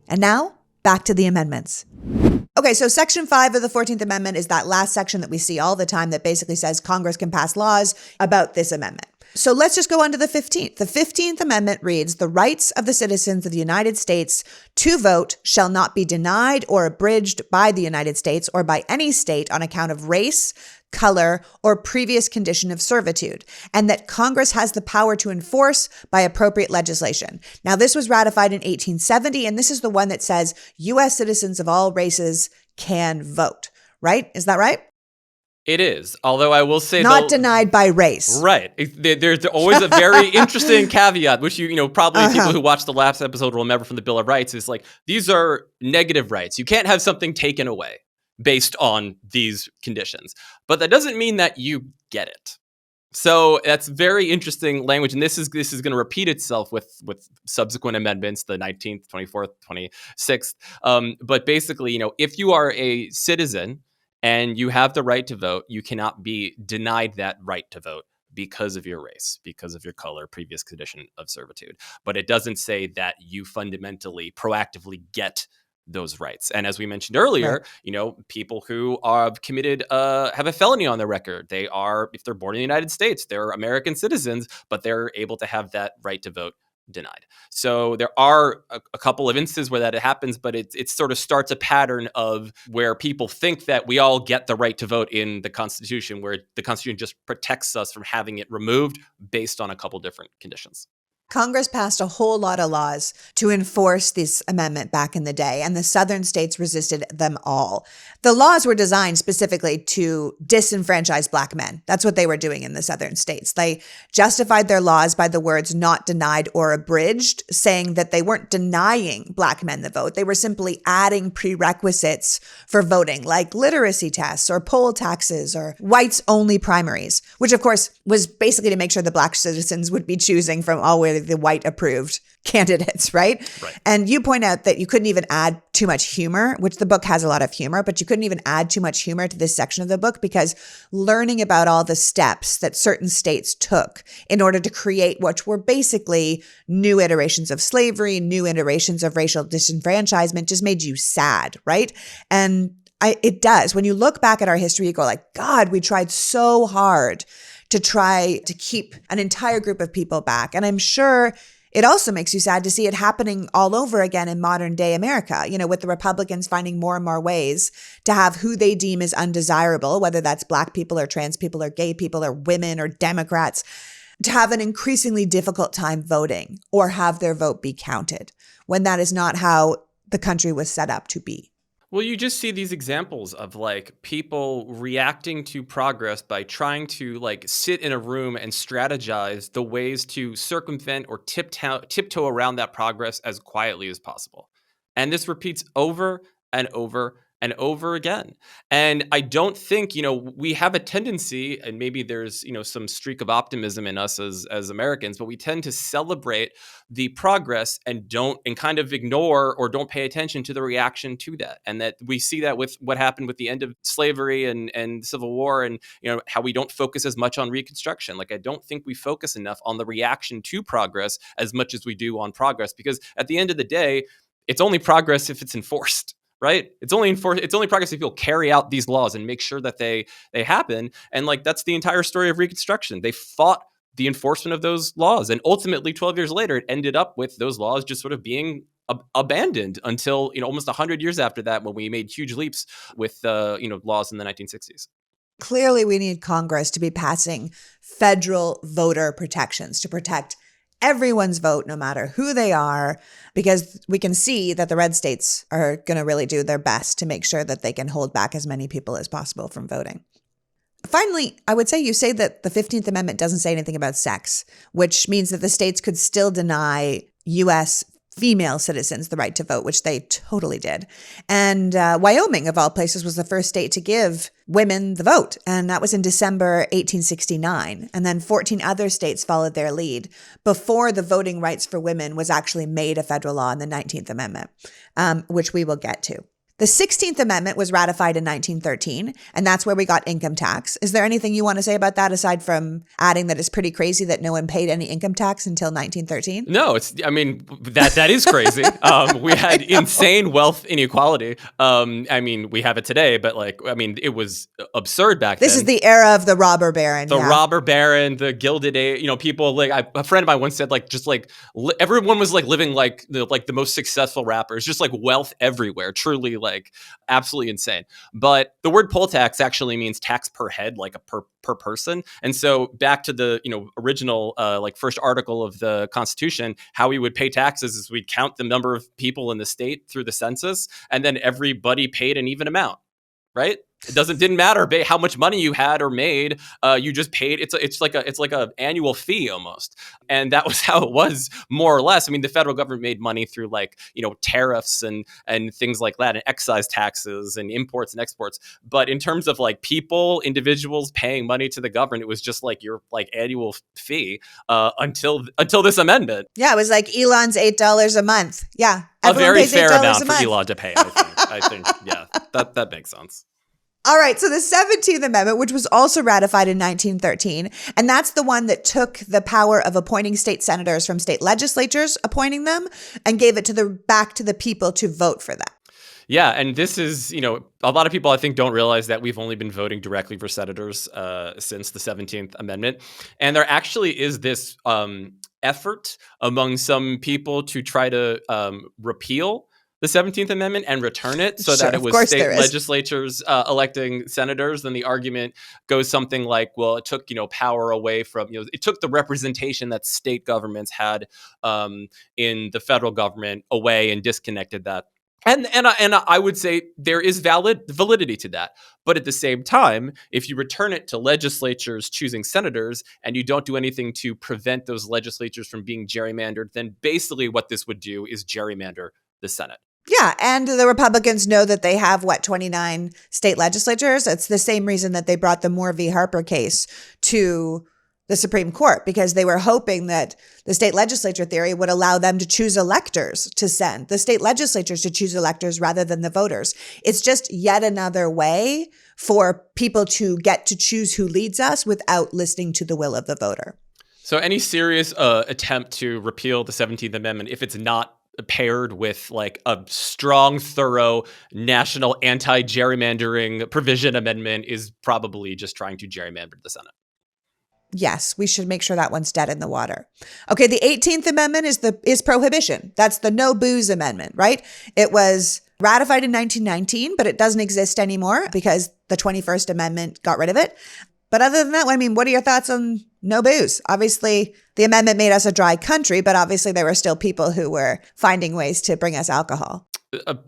And now, back to the amendments. Okay, so Section 5 of the 14th Amendment is that last section that we see all the time that basically says Congress can pass laws about this amendment. So let's just go on to the 15th. The 15th Amendment reads, "The rights of the citizens of the United States to vote shall not be denied or abridged by the United States or by any state on account of race, color, or previous condition of servitude, and that Congress has the power to enforce by appropriate legislation." Now, this was ratified in 1870, and this is the one that says U.S. citizens of all races can vote, right? Is that right? It is, although I will say not denied by race. Right. There's always a very interesting caveat, which probably people who watch the last episode will remember from the Bill of Rights, is like, these are negative rights. You can't have something taken away based on these conditions. But that doesn't mean that you get it. So that's very interesting language, and this is going to repeat itself with subsequent amendments, the 19th, 24th, 26th. But basically, if you are a citizen and you have the right to vote, you cannot be denied that right to vote because of your race, because of your color, previous condition of servitude. But it doesn't say that you fundamentally, proactively get those rights. And as we mentioned earlier, right, people who are committed, have a felony on their record. They are, if they're born in the United States, they're American citizens, but they're able to have that right to vote denied. So there are a couple of instances where that happens, but it sort of starts a pattern of where people think that we all get the right to vote in the Constitution, where the Constitution just protects us from having it removed based on a couple different conditions. Congress passed a whole lot of laws to enforce this amendment back in the day, and the southern states resisted them all. The laws were designed specifically to disenfranchise Black men. That's what they were doing in the southern states. They justified their laws by the words not denied or abridged, saying that they weren't denying Black men the vote. They were simply adding prerequisites for voting, like literacy tests or poll taxes or whites-only primaries, which of course was basically to make sure the Black citizens would be choosing from already the white approved candidates, right? And you point out that you couldn't even add too much humor, which the book has a lot of humor, but you couldn't even add too much humor to this section of the book because learning about all the steps that certain states took in order to create what were basically new iterations of slavery, new iterations of racial disenfranchisement just made you sad, right? And it does. When you look back at our history, you go like, God, we tried so hard to try to keep an entire group of people back. And I'm sure it also makes you sad to see it happening all over again in modern day America, you know, with the Republicans finding more and more ways to have who they deem as undesirable, whether that's Black people or trans people or gay people or women or Democrats, to have an increasingly difficult time voting or have their vote be counted when that is not how the country was set up to be. Well, you just see these examples of like people reacting to progress by trying to like sit in a room and strategize the ways to circumvent or tiptoe around that progress as quietly as possible. And this repeats over and over and over again. And I don't think, we have a tendency, and maybe there's, some streak of optimism in us as Americans, but we tend to celebrate the progress and kind of ignore or don't pay attention to the reaction to that. And that we see that with what happened with the end of slavery and Civil War and, how we don't focus as much on Reconstruction. Like, I don't think we focus enough on the reaction to progress as much as we do on progress, because at the end of the day, it's only progress if it's enforced. Right? It's only progress if people carry out these laws and make sure that they happen. And like, that's the entire story of Reconstruction. They fought the enforcement of those laws. And ultimately, 12 years later, it ended up with those laws just sort of being abandoned until, almost 100 years after that, when we made huge leaps with, laws in the 1960s. Clearly, we need Congress to be passing federal voter protections to protect everyone's vote, no matter who they are, because we can see that the red states are going to really do their best to make sure that they can hold back as many people as possible from voting. Finally, I would say you say that the 15th Amendment doesn't say anything about sex, which means that the states could still deny U.S. female citizens the right to vote, which they totally did. And Wyoming, of all places, was the first state to give women the vote. And that was in December 1869. And then 14 other states followed their lead before the voting rights for women was actually made a federal law in the 19th Amendment, which we will get to. The 16th Amendment was ratified in 1913, and that's where we got income tax. Is there anything you want to say about that aside from adding that it's pretty crazy that no one paid any income tax until 1913? No, that is crazy. We had insane wealth inequality. We have it today, but it was absurd back then. This is the era of the robber baron. The robber baron, the Gilded Age. People a friend of mine once said everyone was living like the most successful rappers, just like wealth everywhere. Truly absolutely insane. But the word poll tax actually means tax per head, like a per person. And so back to the original first article of the Constitution, how we would pay taxes is we'd count the number of people in the state through the census, and then everybody paid an even amount. Right? It didn't matter how much money you had or made. You just paid. It's like a annual fee almost, and that was how it was more or less. The federal government made money through tariffs and things like that, and excise taxes and imports and exports. But in terms of individuals paying money to the government, it was just your annual fee until this amendment. Yeah, it was like Elon's $8 a month. Yeah, a very fair amount for Elon to pay. I think yeah, that makes sense. All right, so the 17th Amendment, which was also ratified in 1913, and that's the one that took the power of appointing state senators from state legislatures, appointing them, and gave it back to the people to vote for that. Yeah, and this is, a lot of people I think don't realize that we've only been voting directly for senators since the 17th Amendment. And there actually is this effort among some people to try to repeal the 17th Amendment and return it so that it was state legislatures electing senators, then the argument goes something like, well, it took, power away from, it took the representation that state governments had in the federal government away and disconnected that. And I would say there is validity to that. But at the same time, if you return it to legislatures choosing senators and you don't do anything to prevent those legislatures from being gerrymandered, then basically what this would do is gerrymander the Senate. Yeah, and the Republicans know that they have, 29 state legislatures? It's the same reason that they brought the Moore v. Harper case to the Supreme Court, because they were hoping that the state legislature theory would allow them to choose electors to send, the state legislatures to choose electors rather than the voters. It's just yet another way for people to get to choose who leads us without listening to the will of the voter. So any serious attempt to repeal the 17th Amendment, if it's not paired with like a strong, thorough national anti-gerrymandering provision amendment, is probably just trying to gerrymander the Senate. Yes, we should make sure that one's dead in the water. Okay, the 18th Amendment is prohibition. That's the no booze amendment, right? It was ratified in 1919, but it doesn't exist anymore because the 21st Amendment got rid of it. But other than that, what are your thoughts on no booze? Obviously, the amendment made us a dry country, but obviously there were still people who were finding ways to bring us alcohol.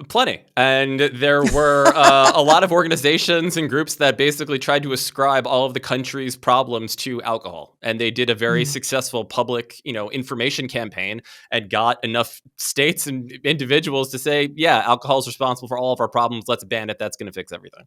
Plenty. And there were a lot of organizations and groups that basically tried to ascribe all of the country's problems to alcohol. And they did a very successful public, information campaign and got enough states and individuals to say, yeah, alcohol is responsible for all of our problems. Let's ban it. That's going to fix everything.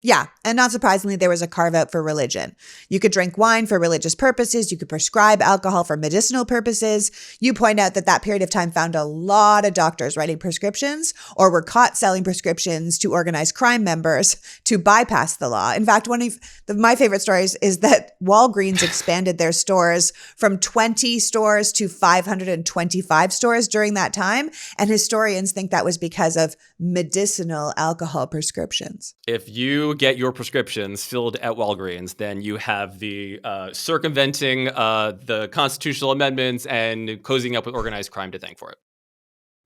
Yeah. And not surprisingly, there was a carve out for religion. You could drink wine for religious purposes. You could prescribe alcohol for medicinal purposes. You point out that period of time found a lot of doctors writing prescriptions or were caught selling prescriptions to organized crime members to bypass the law. In fact, one of my favorite stories is that Walgreens expanded their stores from 20 stores to 525 stores during that time. And historians think that was because of medicinal alcohol prescriptions. If you get your prescriptions filled at Walgreens, then you have the circumventing the constitutional amendments and cozying up with organized crime to thank for it.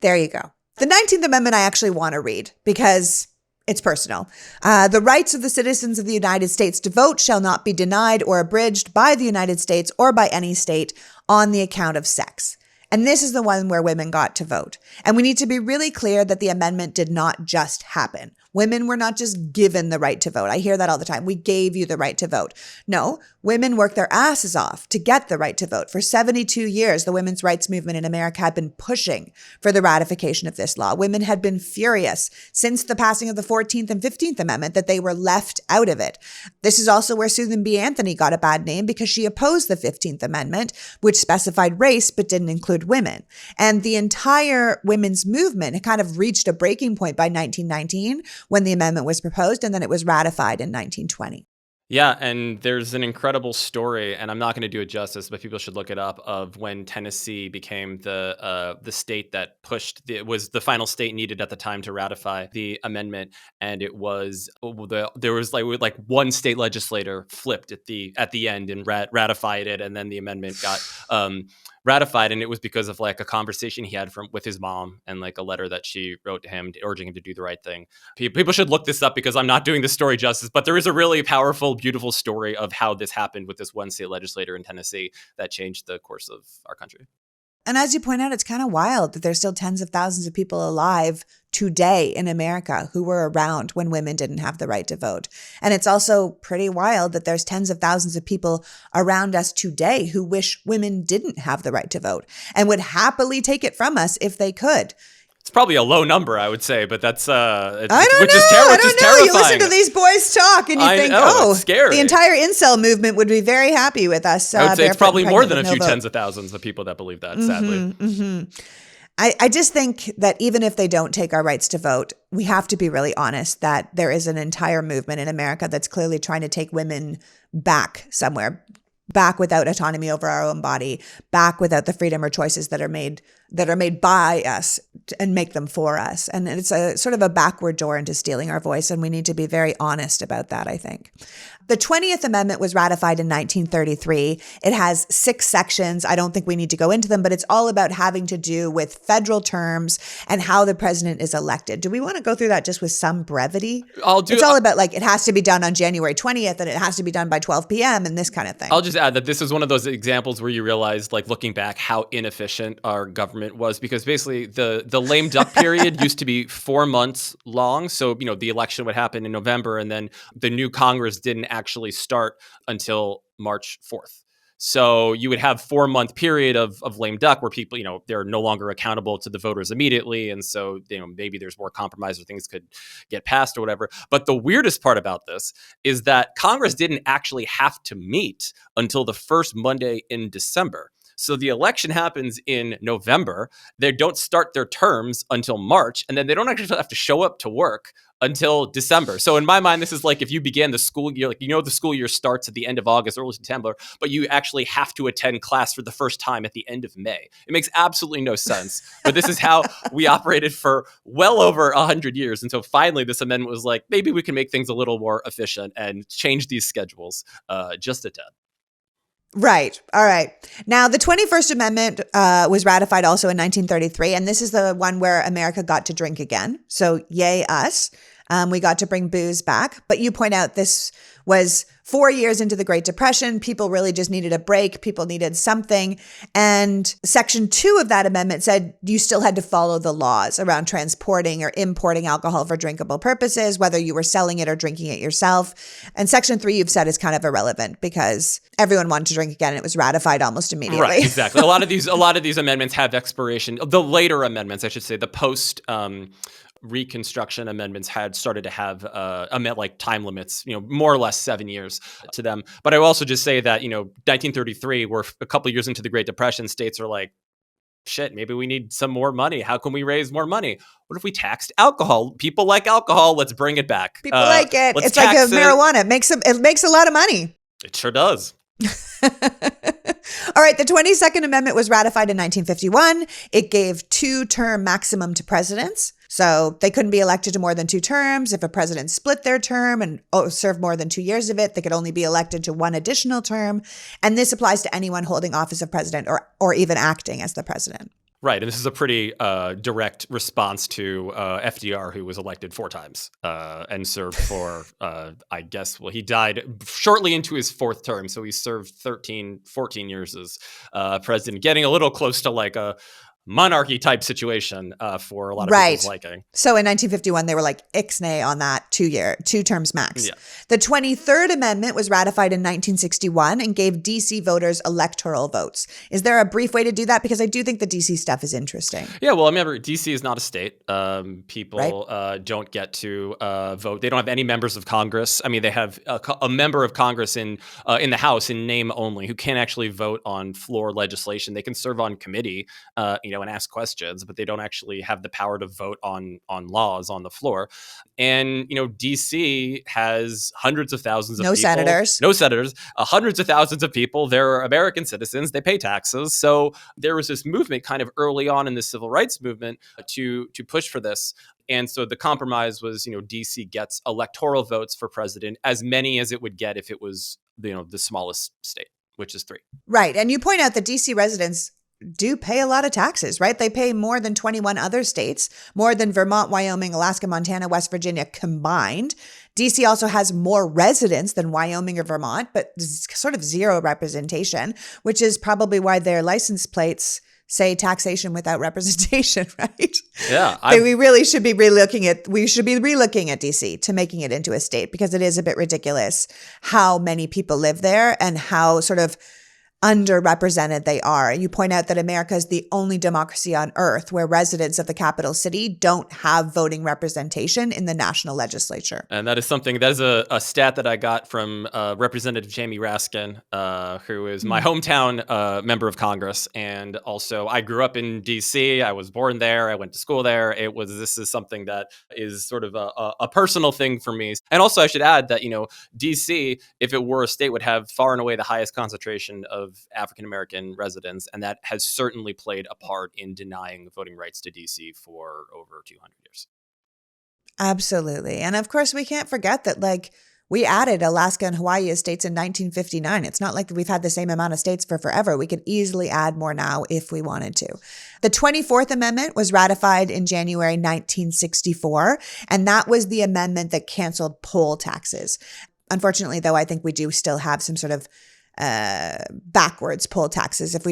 There you go. The 19th Amendment I actually want to read because it's personal. The rights of the citizens of the United States to vote shall not be denied or abridged by the United States or by any state on the account of sex. And this is the one where women got to vote. And we need to be really clear that the amendment did not just happen. Women were not just given the right to vote. I hear that all the time. We gave you the right to vote. No, women worked their asses off to get the right to vote. For 72 years, the women's rights movement in America had been pushing for the ratification of this law. Women had been furious since the passing of the 14th and 15th Amendment that they were left out of it. This is also where Susan B. Anthony got a bad name because she opposed the 15th Amendment, which specified race but didn't include women. And the entire women's movement had kind of reached a breaking point by 1919 when the amendment was proposed, and then it was ratified in 1920. Yeah, and there's an incredible story, and I'm not going to do it justice, but people should look it up, of when Tennessee became the state that was the final state needed at the time to ratify the amendment, and it was there was like one state legislator flipped at the end and ratified it, and then the amendment got ratified, and it was because of like a conversation he had with his mom and like a letter that she wrote to him urging him to do the right thing. People should look this up because I'm not doing this story justice, but there is a really powerful, beautiful story of how this happened with this one state legislator in Tennessee that changed the course of our country. And as you point out, it's kind of wild that there's still tens of thousands of people alive today in America who were around when women didn't have the right to vote. And it's also pretty wild that there's tens of thousands of people around us today who wish women didn't have the right to vote and would happily take it from us if they could. It's probably a low number, I would say, but that's I don't know. You listen to these boys talk and you think, it's scary. The entire incel movement would be very happy with us. I would say it's probably more than a few tens of thousands of people that believe that, sadly. I just think that even if they don't take our rights to vote, we have to be really honest that there is an entire movement in America that's clearly trying to take women back somewhere, back without autonomy over our own body, back without the freedom or choices that are made that are made by us and make them for us. And it's a sort of a backward door into stealing our voice. And we need to be very honest about that, I think. The 20th Amendment was ratified in 1933. It has 6 sections. I don't think we need to go into them, but it's all about having to do with federal terms and how the president is elected. Do we want to go through that just with some brevity? It's all about like, it has to be done on January 20th and it has to be done by 12 p.m. and this kind of thing. I'll just add that this is one of those examples where you realize, like looking back, how inefficient our government was, because basically the lame duck period used to be 4 months long. So, the election would happen in November and then the new Congress didn't actually start until March 4th. So you would have 4-month period of lame duck where people, they're no longer accountable to the voters immediately. And so, maybe there's more compromise or things could get passed or whatever. But the weirdest part about this is that Congress didn't actually have to meet until the first Monday in December. So the election happens in November. They don't start their terms until March, and then they don't actually have to show up to work until December. So in my mind, this is like if you began the school year, like, the school year starts at the end of August, early September, but you actually have to attend class for the first time at the end of May. It makes absolutely no sense. But this is how we operated for well over 100 years. And so finally, this amendment was like, maybe we can make things a little more efficient and change these schedules just a tad. Right. All right. Now, the 21st Amendment was ratified also in 1933, and this is the one where America got to drink again. So yay us. We got to bring booze back. But you point out this was 4 years into the Great Depression. People really just needed a break. People needed something. And Section 2 of that amendment said you still had to follow the laws around transporting or importing alcohol for drinkable purposes, whether you were selling it or drinking it yourself. And Section 3, you've said, is kind of irrelevant because everyone wanted to drink again and it was ratified almost immediately. Right, exactly. A lot of these amendments have expiration. The later amendments, I should say, the post Reconstruction amendments had started to have like time limits, more or less 7 years to them. But I will also just say that, 1933, we're a couple of years into the Great Depression, states are like, shit, maybe we need some more money. How can we raise more money? What if we taxed alcohol? People like alcohol. Let's bring it back. People like it. It's like a marijuana. It makes a lot of money. It sure does. All right. The 22nd Amendment was ratified in 1951. It gave 2-term maximum to presidents. So they couldn't be elected to more than 2 terms. If a president split their term and served more than 2 years of it, they could only be elected to 1 additional term. And this applies to anyone holding office of president or even acting as the president. Right. And this is a pretty direct response to FDR, who was elected 4 times and served for, he died shortly into his 4th term. So he served 14 years as president, getting a little close to like a monarchy type situation for a lot of people's liking. So in 1951, they were like ixnay on that 2 terms max. Yeah. The 23rd Amendment was ratified in 1961 and gave DC voters electoral votes. Is there a brief way to do that? Because I do think the DC stuff is interesting. Yeah, well, remember, DC is not a state. People don't get to vote. They don't have any members of Congress. I mean, they have a member of Congress in the House in name only who can't actually vote on floor legislation. They can serve on committee, and ask questions, but they don't actually have the power to vote on laws on the floor. And, DC has hundreds of thousands of people. No senators, hundreds of thousands of people. They're American citizens. They pay taxes. So there was this movement kind of early on in the civil rights movement to push for this. And so the compromise was, DC gets electoral votes for president, as many as it would get if it was, the smallest state, which is 3. Right. And you point out that DC residents do pay a lot of taxes, right? They pay more than 21 other states, more than Vermont, Wyoming, Alaska, Montana, West Virginia combined. DC also has more residents than Wyoming or Vermont, but sort of zero representation, which is probably why their license plates say taxation without representation, right? Yeah. We really should be relooking at DC to making it into a state, because it is a bit ridiculous how many people live there and how sort of underrepresented they are. You point out that America is the only democracy on earth where residents of the capital city don't have voting representation in the national legislature. And that is a stat that I got from Representative Jamie Raskin, who is my hometown member of Congress. And also I grew up in DC. I was born there. I went to school there. This is something that is sort of a personal thing for me. And also I should add that, DC, if it were a state, would have far and away the highest concentration of of African American residents, and that has certainly played a part in denying voting rights to DC for over 200 years. Absolutely. And of course, we can't forget that, like, we added Alaska and Hawaii as states in 1959. It's not like we've had the same amount of states for forever. We could easily add more now if we wanted to. The 24th Amendment was ratified in January 1964, and that was the amendment that canceled poll taxes. Unfortunately, though, I think we do still have some sort of backwards poll taxes. When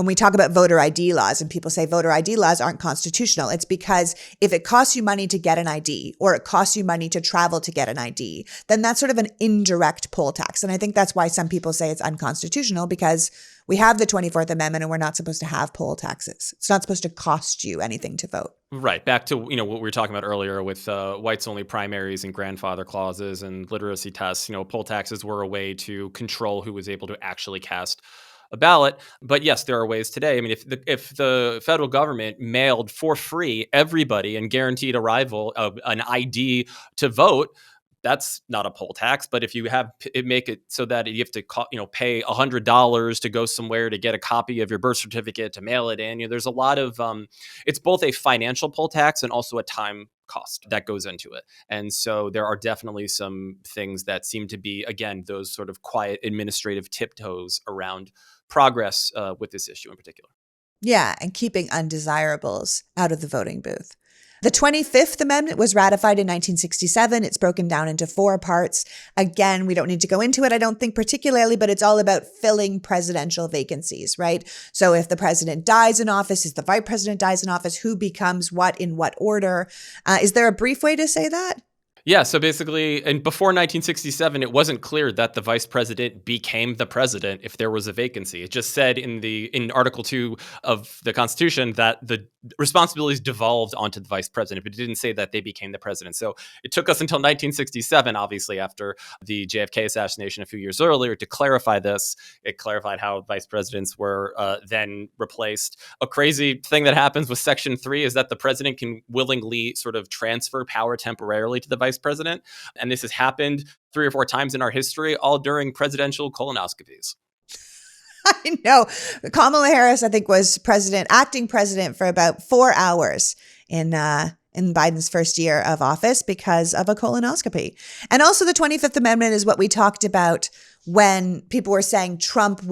we talk about voter ID laws and people say voter ID laws aren't constitutional, it's because if it costs you money to get an ID or it costs you money to travel to get an ID, then that's sort of an indirect poll tax. And I think that's why some people say it's unconstitutional, because we have the 24th Amendment and we're not supposed to have poll taxes. It's not supposed to cost you anything to vote. Right. Back to, what we were talking about earlier with whites only primaries and grandfather clauses and literacy tests. Poll taxes were a way to control who was able to actually cast a ballot. But yes, there are ways today. I mean, if the federal government mailed for free everybody and guaranteed arrival of an ID to vote, that's not a poll tax. But if you make it so that you have to pay $100 to go somewhere to get a copy of your birth certificate to mail it in, there's a lot of it's both a financial poll tax and also a time cost that goes into it. And so there are definitely some things that seem to be, again, those sort of quiet administrative tiptoes around progress with this issue in particular. Yeah, and keeping undesirables out of the voting booth. The 25th Amendment was ratified in 1967. It's broken down into 4 parts. Again, we don't need to go into it, I don't think particularly, but it's all about filling presidential vacancies, right? So if the president dies in office, if the vice president dies in office, who becomes what in what order? Is there a brief way to say that? Yeah, so basically, and before 1967, it wasn't clear that the vice president became the president if there was a vacancy. It just said in Article 2 of the Constitution that the responsibilities devolved onto the vice president, but it didn't say that they became the president. So it took us until 1967, obviously, after the JFK assassination a few years earlier, to clarify this. It clarified how vice presidents were then replaced. A crazy thing that happens with Section 3 is that the president can willingly sort of transfer power temporarily to the vice president. And this has happened 3 or 4 times in our history, all during presidential colonoscopies. I know. Kamala Harris, I think, was acting president for about 4 hours in Biden's first year of office because of a colonoscopy. And also the 25th Amendment is what we talked about when people were saying Trump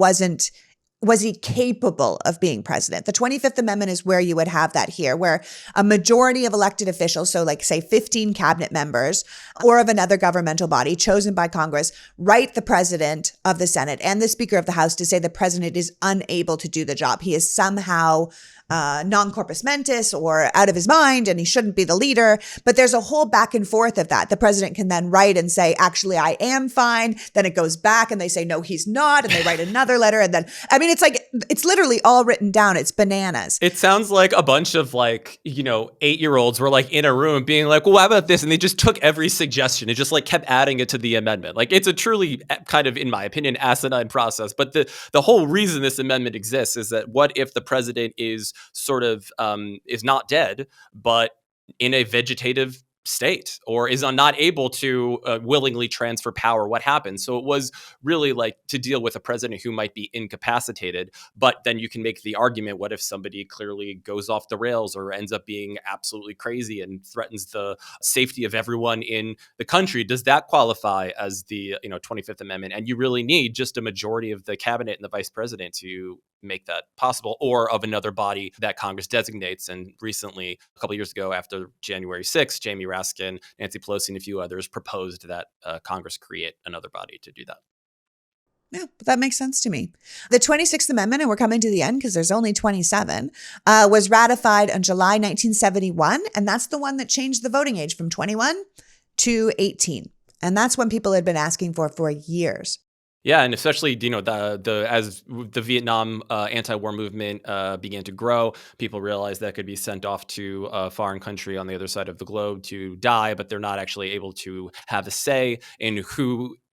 was he capable of being president? The 25th Amendment is where you would have that here, where a majority of elected officials, so like say 15 cabinet members or of another governmental body chosen by Congress, write the president of the Senate and the Speaker of the House to say the president is unable to do the job. He is somehow non corpus mentis or out of his mind and he shouldn't be the leader. But there's a whole back and forth of that. The president can then write and say, actually, I am fine. Then it goes back and they say, no, he's not. And they write another letter. And then, I mean, it's literally all written down. It's bananas. It sounds like a bunch of 8-year-olds were in a room being like, well, how about this? And they just took every suggestion and just kept adding it to the amendment. It's a truly kind of, in my opinion, asinine process. But the whole reason this amendment exists is that what if the president is sort of is not dead, but in a vegetative state or is not able to willingly transfer power? What happens? So it was really to deal with a president who might be incapacitated, but then you can make the argument, what if somebody clearly goes off the rails or ends up being absolutely crazy and threatens the safety of everyone in the country? Does that qualify as the 25th Amendment? And you really need just a majority of the cabinet and the vice president to make that possible, or of another body that Congress designates. And recently, a couple of years ago, after January 6th, Jamie Raskin, Nancy Pelosi, and a few others proposed that Congress create another body to do that. Yeah, but that makes sense to me. The 26th Amendment, and we're coming to the end because there's only 27, was ratified on July 1971. And that's the one that changed the voting age from 21 to 18. And that's when people had been asking for years. Yeah, and especially as the Vietnam anti-war movement began to grow, people realized that could be sent off to a foreign country on the other side of the globe to die, but they're not actually able to have a say in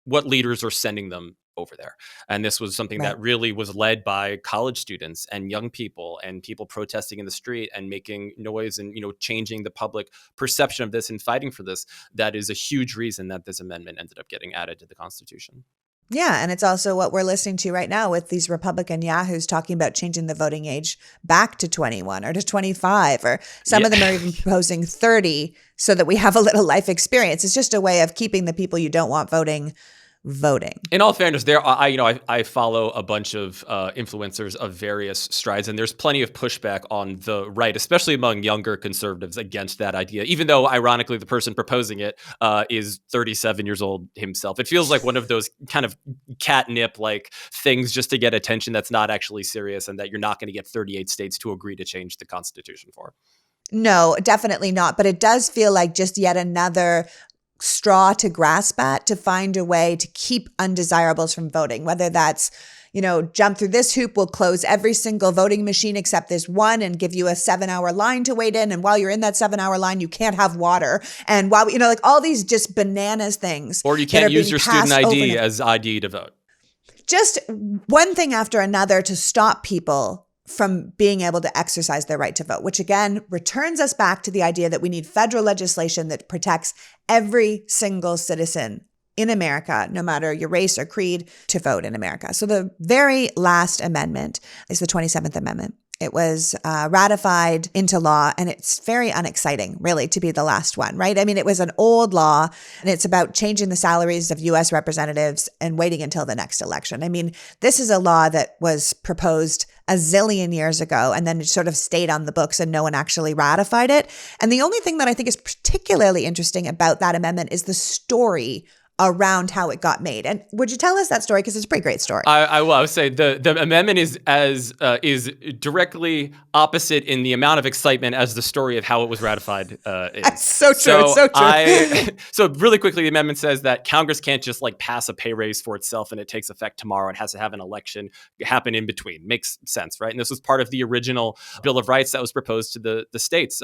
what leaders are sending them over there. And this was something that really was led by college students and young people and people protesting in the street and making noise and changing the public perception of this and fighting for this. That is a huge reason that this amendment ended up getting added to the Constitution. Yeah, and it's also what we're listening to right now with these Republican yahoos talking about changing the voting age back to 21 or to 25, or some of them are even proposing 30 so that we have a little life experience. It's just a way of keeping the people you don't want voting. In all fairness, I follow a bunch of influencers of various strides, and there's plenty of pushback on the right, especially among younger conservatives, against that idea. Even though, ironically, the person proposing it is 37 years old himself. It feels like one of those kind of catnip like things just to get attention that's not actually serious, and that you're not going to get 38 states to agree to change the Constitution for. No, definitely not. But it does feel like just yet another straw to grasp at to find a way to keep undesirables from voting, whether that's, jump through this hoop, we'll close every single voting machine except this one and give you a 7-hour line to wait in. And while you're in that 7-hour line, you can't have water. And while, like all these just bananas things. Or you can't use your student ID as ID to vote. Just one thing after another to stop people from being able to exercise their right to vote, which again returns us back to the idea that we need federal legislation that protects every single citizen in America, no matter your race or creed, to vote in America. So the very last amendment is the 27th Amendment. It was ratified into law, and it's very unexciting, really, to be the last one, right? I mean, it was an old law, and it's about changing the salaries of U.S. representatives and waiting until the next election. I mean, this is a law that was proposed a zillion years ago, and then it sort of stayed on the books and no one actually ratified it. And the only thing that I think is particularly interesting about that amendment is the story around how it got made. And would you tell us that story? Because it's a pretty great story. I will. I would say the amendment is directly opposite in the amount of excitement as the story of how it was ratified is. That's so true. It's so true. So really quickly, the amendment says that Congress can't just like pass a pay raise for itself and it takes effect tomorrow. It has to have an election happen in between. Makes sense, right? And this was part of the original Bill of Rights that was proposed to the states.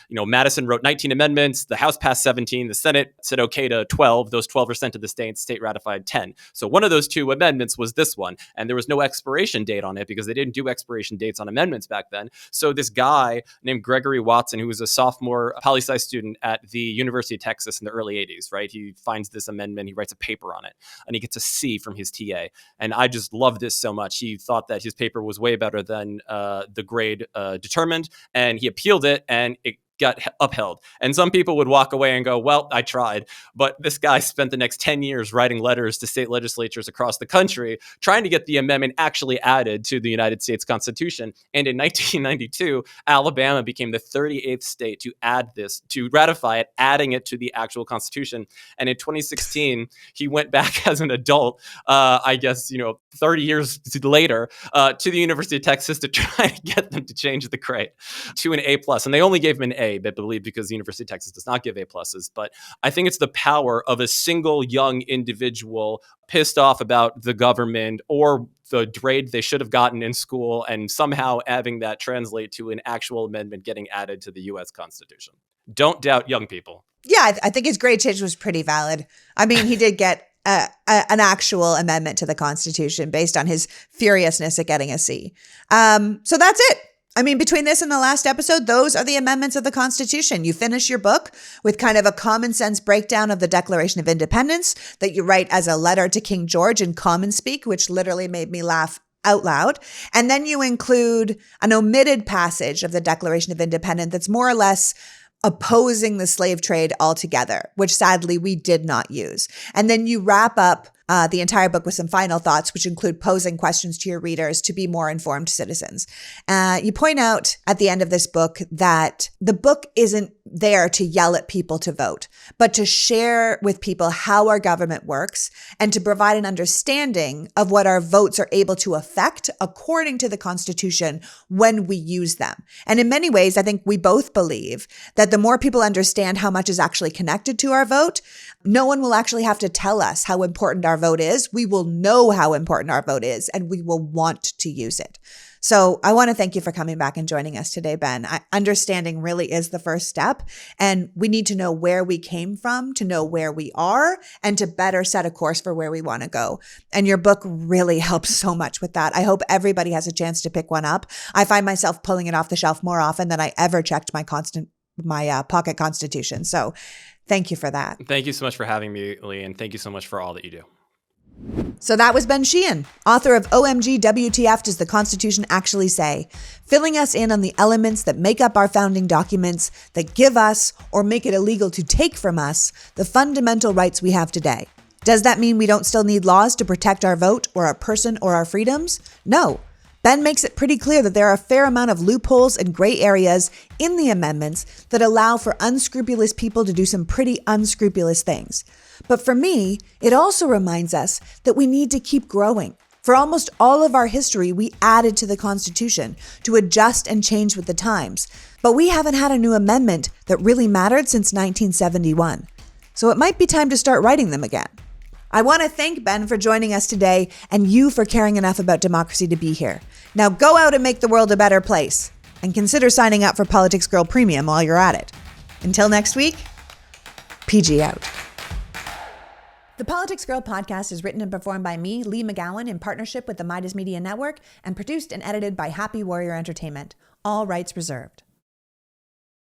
Madison wrote 19 amendments. The House passed 17. The Senate said okay to 12. Those 12 were sent to the state ratified 10. So one of those two amendments was this one. And there was no expiration date on it because they didn't do expiration dates on amendments back then. So this guy named Gregory Watson, who was a sophomore poli-sci student at the University of Texas in the early 80s, right? He finds this amendment, he writes a paper on it, and he gets a C from his TA. And I just love this so much. He thought that his paper was way better than the grade determined, and he appealed it, and it got upheld. And some people would walk away and go, well, I tried. But this guy spent the next 10 years writing letters to state legislatures across the country, trying to get the amendment actually added to the United States Constitution. And in 1992, Alabama became the 38th state to add this, to ratify it, adding it to the actual Constitution. And in 2016, he went back as an adult, 30 years later, to the University of Texas to try to get them to change the grade to an A+. And they only gave him an A, I believe, because the University of Texas does not give A+. But I think it's the power of a single young individual pissed off about the government or the grade they should have gotten in school, and somehow having that translate to an actual amendment getting added to the U.S. Constitution. Don't doubt young people. Yeah, I think his grade change was pretty valid. I mean, he did get an actual amendment to the Constitution based on his furiousness at getting a C. So that's it. I mean, between this and the last episode, those are the amendments of the Constitution. You finish your book with kind of a common sense breakdown of the Declaration of Independence that you write as a letter to King George in common speak, which literally made me laugh out loud. And then you include an omitted passage of the Declaration of Independence that's more or less opposing the slave trade altogether, which sadly we did not use. And then you wrap up the entire book with some final thoughts, which include posing questions to your readers to be more informed citizens. You point out at the end of this book that the book isn't there to yell at people to vote, but to share with people how our government works and to provide an understanding of what our votes are able to affect according to the Constitution when we use them. And in many ways, I think we both believe that the more people understand how much is actually connected to our vote, no one will actually have to tell us how important our vote is. We will know how important our vote is, and we will want to use it. So I want to thank you for coming back and joining us today, Ben. Understanding really is the first step, and we need to know where we came from to know where we are and to better set a course for where we want to go. And your book really helps so much with that. I hope everybody has a chance to pick one up. I find myself pulling it off the shelf more often than I ever checked my pocket Constitution. So thank you for that. Thank you so much for having me, Lee, and thank you so much for all that you do. So that was Ben Sheehan, author of OMG WTF Does the Constitution Actually Say, filling us in on the elements that make up our founding documents that give us, or make it illegal to take from us, the fundamental rights we have today. Does that mean we don't still need laws to protect our vote or our person or our freedoms? No. Ben makes it pretty clear that there are a fair amount of loopholes and gray areas in the amendments that allow for unscrupulous people to do some pretty unscrupulous things. But for me, it also reminds us that we need to keep growing. For almost all of our history, we added to the Constitution to adjust and change with the times. But we haven't had a new amendment that really mattered since 1971. So it might be time to start writing them again. I want to thank Ben for joining us today and you for caring enough about democracy to be here. Now go out and make the world a better place. And consider signing up for PoliticsGirl Premium while you're at it. Until next week, PG out. The PoliticsGirl podcast is written and performed by me, Lee McGowan, in partnership with the Midas Media Network, and produced and edited by Happy Warrior Entertainment. All rights reserved.